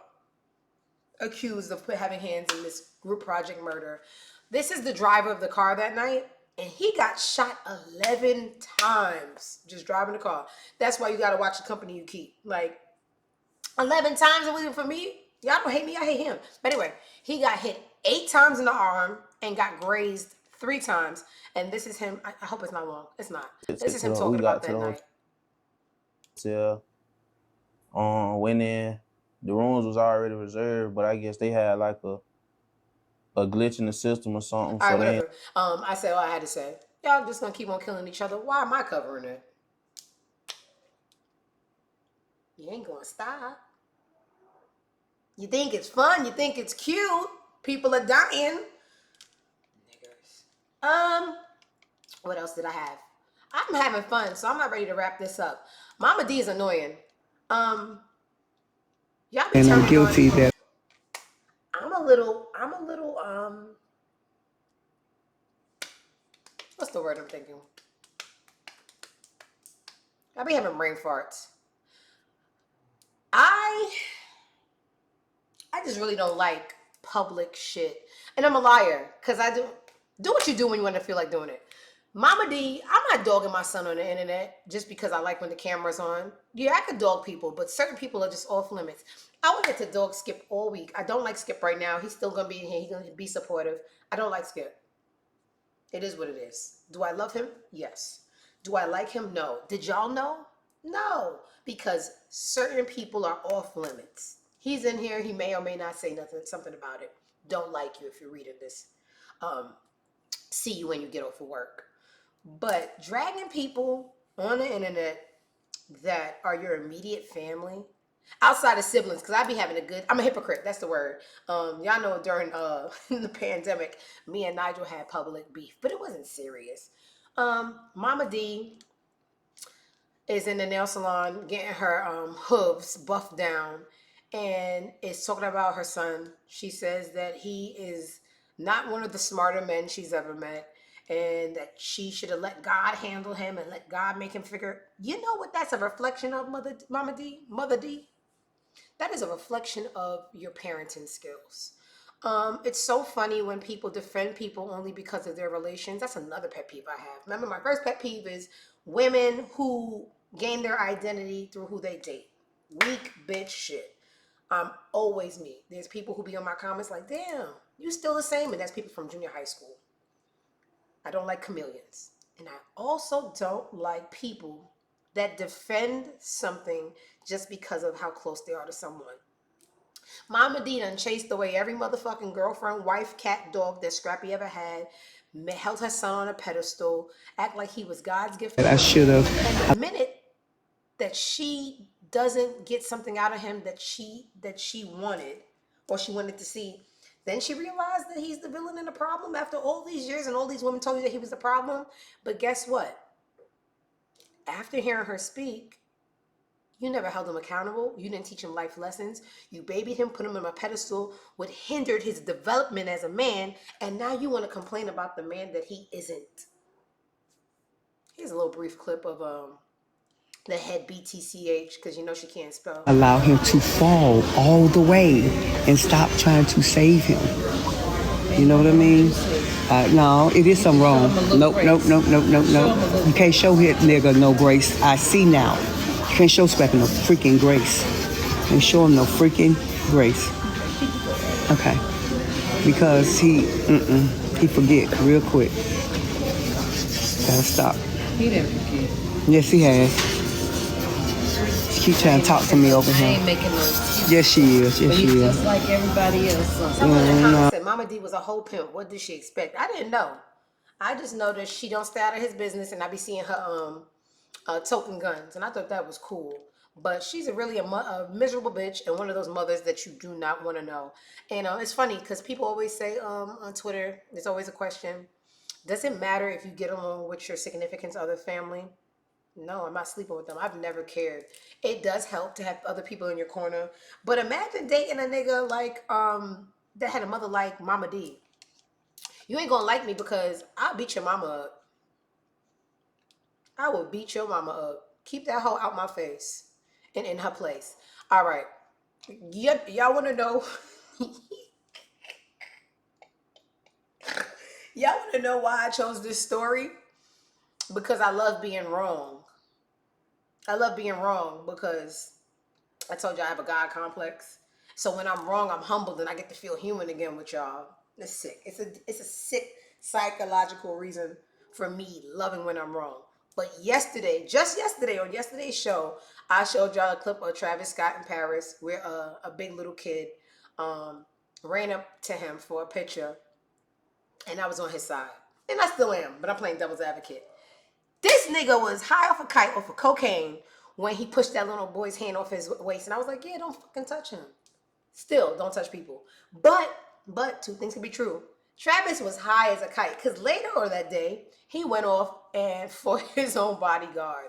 accused of having hands in this group project murder. This is the driver of the car that night, and he got shot 11 times just driving the car. That's why you got to watch the company you keep. Like 11 times it wasn't for me. Y'all don't hate me, I hate him. But anyway, he got hit 8 times in the arm and got grazed 3 times. And this is him. I hope it's not long. It's not. This is him talking about that night. Went in. The rooms was already reserved, but I guess they had like a glitch in the system or something. All right, whatever. I said all I had to say. Y'all just gonna keep on killing each other. Why am I covering it? You ain't gonna stop. You think it's fun? You think it's cute? People are dying. What else did I have? I'm having fun, so I'm not ready to wrap this up. Mama Dee is annoying. Y'all be And I'm turning guilty on. that I'm a little, what's the word I'm thinking? I be having brain farts. I just really don't like public shit. And I'm a liar, because I do what you do when you want to feel like doing it. Mama Dee, I'm not dogging my son on the internet just because I like when the camera's on. Yeah, I could dog people, but certain people are just off limits. I would get to dog Skip all week. I don't like Skip right now. He's still going to be in here. He's going to be supportive. I don't like Skip. It is what it is. Do I love him? Yes. Do I like him? No. Did y'all know? No. Because certain people are off limits. He's in here. He may or may not say something about it. Don't like you if you're reading this. See you when you get off of work. But dragging people on the internet that are your immediate family, outside of siblings, because I be having I'm a hypocrite, that's the word. Y'all know during the pandemic, me and Nigel had public beef, but it wasn't serious. Mama Dee is in the nail salon getting her hooves buffed down and is talking about her son. She says that he is not one of the smarter men she's ever met, and that she should have let God handle him and let God make him figure. You know what that's a reflection of, Mama Dee? Mother Dee? That is a reflection of your parenting skills. It's so funny when people defend people only because of their relations. That's another pet peeve I have. Remember, my first pet peeve is women who gain their identity through who they date. Weak bitch shit. Always me. There's people who be on my comments like, damn, you still the same. And that's people from junior high school. I don't like chameleons. And I also don't like people that defend something just because of how close they are to someone. Mama Dee done chased away every motherfucking girlfriend, wife, cat, dog that Scrappy ever had, held her son on a pedestal, act like he was God's gift. I should have. And the minute that she doesn't get something out of him that she wanted, or she wanted to see, then she realized that he's the villain and the problem after all these years and all these women told you that he was the problem. But guess what? After hearing her speak, you never held him accountable. You didn't teach him life lessons. You babied him, put him on a pedestal, what hindered his development as a man, and now you want to complain about the man that he isn't. Here's a little brief clip of the head BTCH, because you know she can't spell. Allow him to fall all the way and stop trying to save him. You know what I mean? No, it is something wrong. Nope. You can't show hit nigga no grace. I see now. You can't show Scrappy no freaking grace. You can't show him no freaking grace. Okay. Because he forget real quick. Gotta stop. He didn't forget. Yes, he has. She keep trying to talk to me over I here. ain't making no excuses. Yes, she is. Yes, But she he's is. just like everybody else. Someone in the comments said Mama Dee was a whole pimp. What did she expect? I didn't know. I just know that she don't stay out of his business, and I be seeing her toting guns, and I thought that was cool. But she's really a miserable bitch, and one of those mothers that you do not want to know. And it's funny because people always say on Twitter, there's always a question: does it matter if you get along with your significant other family? No, I'm not sleeping with them. I've never cared. It does help to have other people in your corner. But imagine dating a nigga like that had a mother like Mama Dee. You ain't gonna like me because I'll beat your mama up. I will beat your mama up. Keep that hoe out my face and in her place. All right. Y'all want to know? Y'all want to know why I chose this story? Because I love being wrong. I love being wrong because I told you I have a God complex. So when I'm wrong, I'm humbled and I get to feel human again with y'all. It's sick. It's a sick psychological reason for me loving when I'm wrong. But just yesterday, on yesterday's show, I showed y'all a clip of Travis Scott in Paris where a big little kid ran up to him for a picture, and I was on his side. And I still am, but I'm playing devil's advocate. This nigga was high off a kite off of cocaine when he pushed that little boy's hand off his waist. And I was like, yeah, don't fucking touch him. Still, don't touch people. But two things can be true. Travis was high as a kite because later on that day, he went off and for his own bodyguard.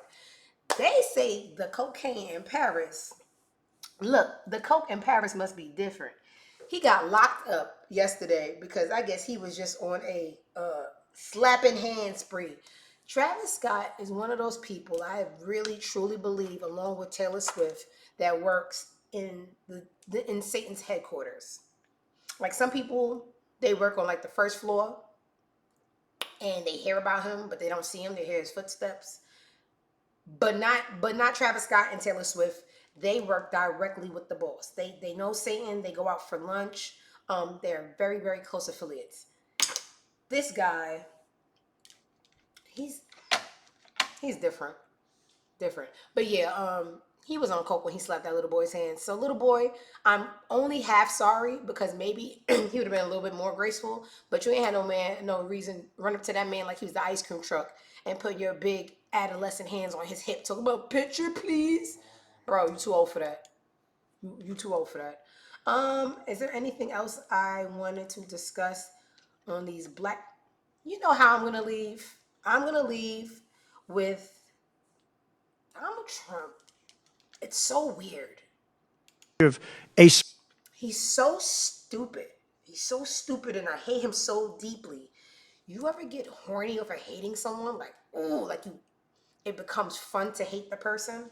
They say the cocaine in Paris, look, the coke in Paris must be different. He got locked up yesterday because I guess he was just on a slapping hand spree. Travis Scott is one of those people I really truly believe, along with Taylor Swift, that works in in Satan's headquarters. Like some people, they work on like the first floor and they hear about him, but they don't see him. They hear his footsteps. But not Travis Scott and Taylor Swift. They work directly with the boss. They know Satan. They go out for lunch. They're very, very close affiliates. This guy, he's different. But yeah, he was on coke when he slapped that little boy's hand. So little boy, I'm only half sorry because maybe he would have been a little bit more graceful. But you ain't had no reason run up to that man like he was the ice cream truck and put your big adolescent hands on his hip. Talk about picture, please, bro. You too old for that. You too old for that. Is there anything else I wanted to discuss on these black? You know how I'm gonna leave. I'm gonna leave with Donald Trump. It's so weird. He's so stupid. He's so stupid, and I hate him so deeply. You ever get horny over hating someone? Like, ooh, it becomes fun to hate the person.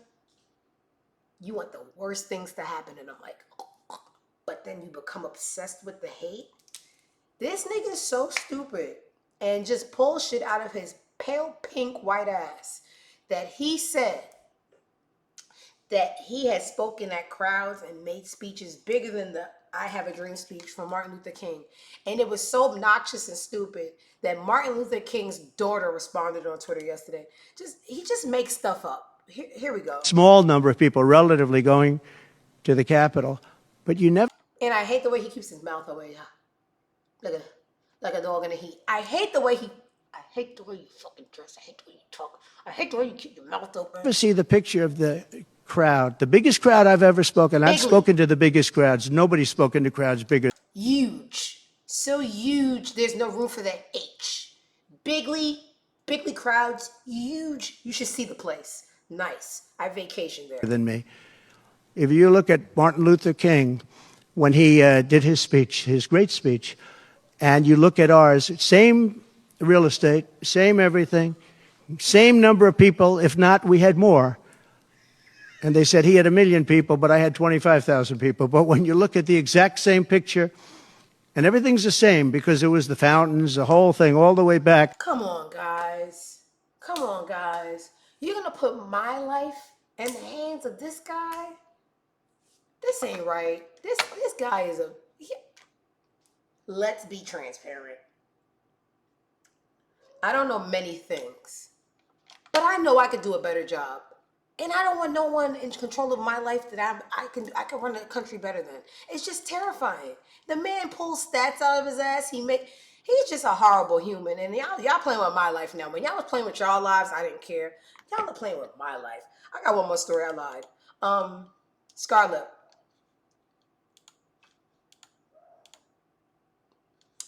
You want the worst things to happen, and I'm like, but then you become obsessed with the hate. This nigga's so stupid and just pulls shit out of his pale pink white ass that he said that he had spoken at crowds and made speeches bigger than the I Have a Dream speech from Martin Luther King. And it was so obnoxious and stupid that Martin Luther King's daughter responded on Twitter yesterday. He just makes stuff up. Here we go. Small number of people relatively going to the Capitol, but you never. And I hate the way he keeps his mouth away. Like a dog in the heat. I hate the way you fucking dress. I hate the way you talk. I hate the way you keep your mouth open. Ever see the picture of the crowd? The biggest crowd I've ever spoken. I've spoken to the biggest crowds. Nobody's spoken to crowds bigger. Huge. So huge. There's no room for that H. Bigly crowds. Huge. You should see the place. Nice. I vacationed there. Than me. If you look at Martin Luther King, when he did his speech, his great speech, and you look at ours, same real estate, same everything, same number of people. If not, we had more. And they said he had 1 million people, but I had 25,000 people. But when you look at the exact same picture, and everything's the same because it was the fountains, the whole thing, all the way back. Come on, guys. You're going to put my life in the hands of this guy? This ain't right. This guy is let's be transparent. I don't know many things, but I know I could do a better job. And I don't want no one in control of my life that I can run the country better than. It's just terrifying. The man pulls stats out of his ass. He's just a horrible human. And y'all playing with my life now. When y'all was playing with y'all lives, I didn't care. Y'all are playing with my life. I got one more story. I lied. Scarlett.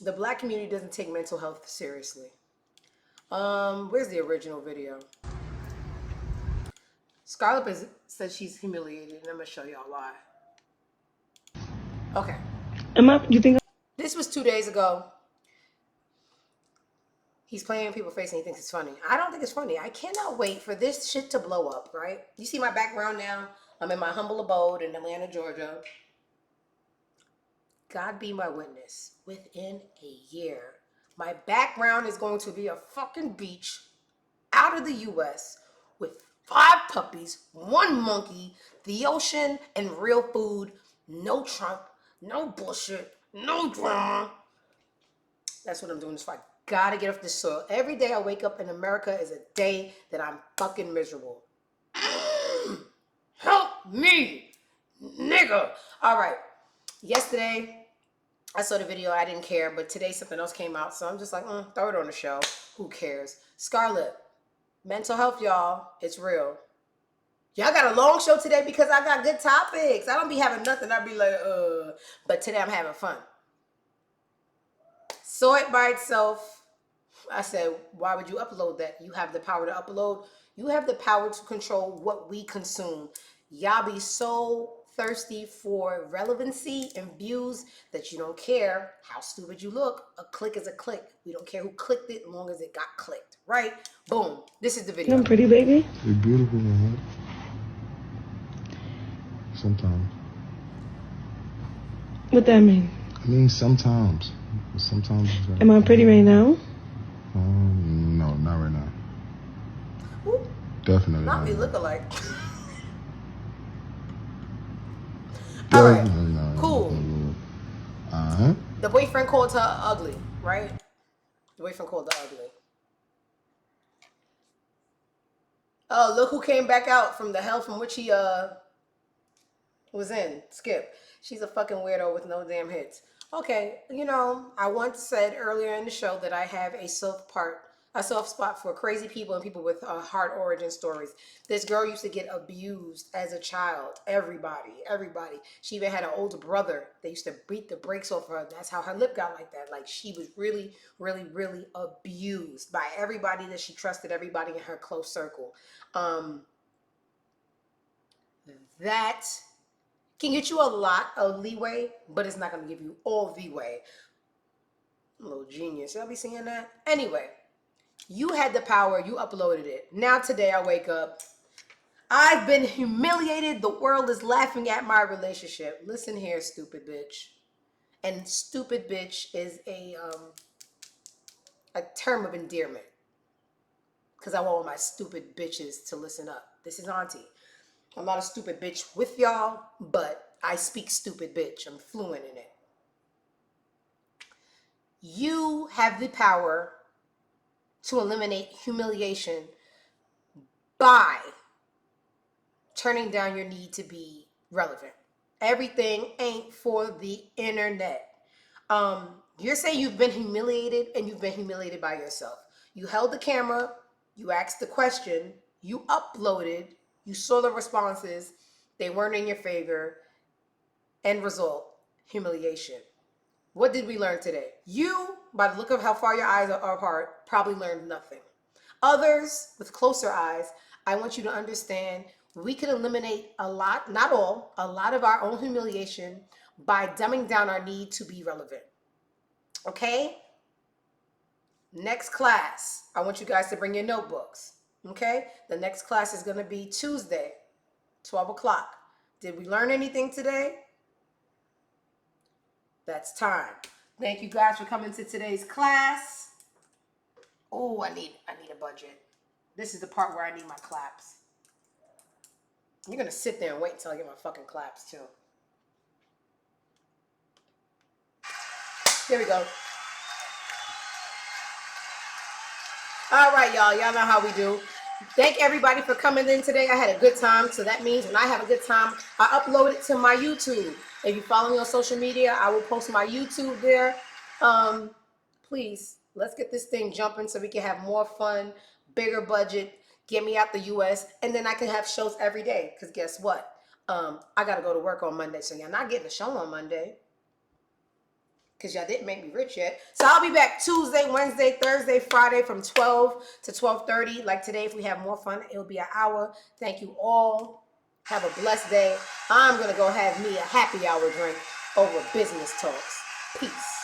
The black community doesn't take mental health seriously. Where's the original video? Scarlett says she's humiliated, and I'm gonna show y'all why. Okay. You think This was 2 days ago. He's playing in people's face and he thinks it's funny. I don't think it's funny. I cannot wait for this shit to blow up, right? You see my background now? I'm in my humble abode in Atlanta, Georgia. God be my witness. Within a year, my background is going to be a fucking beach out of the U.S. with 5 puppies, 1 monkey, the ocean, and real food. No Trump, no bullshit, no drama. That's what I'm doing. So I gotta get off this soil. Every day I wake up in America is a day that I'm fucking miserable. Help me, nigga. All right. Yesterday, I saw the video. I didn't care. But today something else came out. So I'm just like, throw it on the show. Who cares? Scarlett, mental health, y'all. It's real. Y'all got a long show today because I got good topics. I don't be having nothing. I be like, but today I'm having fun. Saw it by itself. I said, why would you upload that? You have the power to upload. You have the power to control what we consume. Y'all be so thirsty for relevancy and views that you don't care how stupid you look. A click is a click. We don't care who clicked it as long as it got clicked, right? Boom. This is the video. I'm pretty, baby. You're beautiful, man. Sometimes. What that mean? I mean, sometimes. Sometimes. Am I pretty right now? No, not right now. Ooh. Definitely Not not. me look alike. All right. Cool. The boyfriend called her ugly, right? The boyfriend called her ugly. Oh, look who came back out from the hell from which he was in. Skip. She's a fucking weirdo with no damn hits. Okay, you know, I once said earlier in the show that I have a soft spot for crazy people and people with hard origin stories. This girl used to get abused as a child. Everybody. She even had an older brother. They used to beat the brakes off her. That's how her lip got like that. Like, she was really, really, really abused by everybody that she trusted, everybody in her close circle. That can get you a lot of leeway, but it's not going to give you all leeway. I'm a little genius. Y'all be seeing that? Anyway, you had the power. You uploaded it. Now today I wake up. I've been humiliated. The world is laughing at my relationship. Listen here, stupid bitch. And stupid bitch is a term of endearment. Because I want my stupid bitches to listen up. This is Auntie. I'm not a stupid bitch with y'all, but I speak stupid bitch. I'm fluent in it. You have the power to eliminate humiliation by turning down your need to be relevant. Everything ain't for the internet. You're saying you've been humiliated, and you've been humiliated by yourself. You held the camera, you asked the question, you uploaded, you saw the responses, they weren't in your favor. End result, humiliation. What did we learn today? You, by the look of how far your eyes are apart, probably learned nothing. Others with closer eyes, I want you to understand we can eliminate a lot, not all, a lot of our own humiliation by dumbing down our need to be relevant. Okay? Next class, I want you guys to bring your notebooks. Okay? The next class is going to be Tuesday, 12 o'clock. Did we learn anything today? That's time. Thank you guys for coming to today's class. Oh, I need a budget. This is the part where I need my claps. You're going to sit there and wait until I get my fucking claps, too. Here we go. All right, y'all. Y'all know how we do. Thank everybody for coming in today. I had a good time. So that means when I have a good time, I upload it to my YouTube. If you follow me on social media, I will post my YouTube there. Please, let's get this thing jumping so we can have more fun, bigger budget, get me out the US, and then I can have shows every day. Because guess what? I got to go to work on Monday. So you're not getting a show on Monday. Because y'all didn't make me rich yet. So I'll be back Tuesday, Wednesday, Thursday, Friday from 12 to 12:30. Like today, if we have more fun, it'll be an hour. Thank you all. Have a blessed day. I'm going to go have me a happy hour drink over business talks. Peace.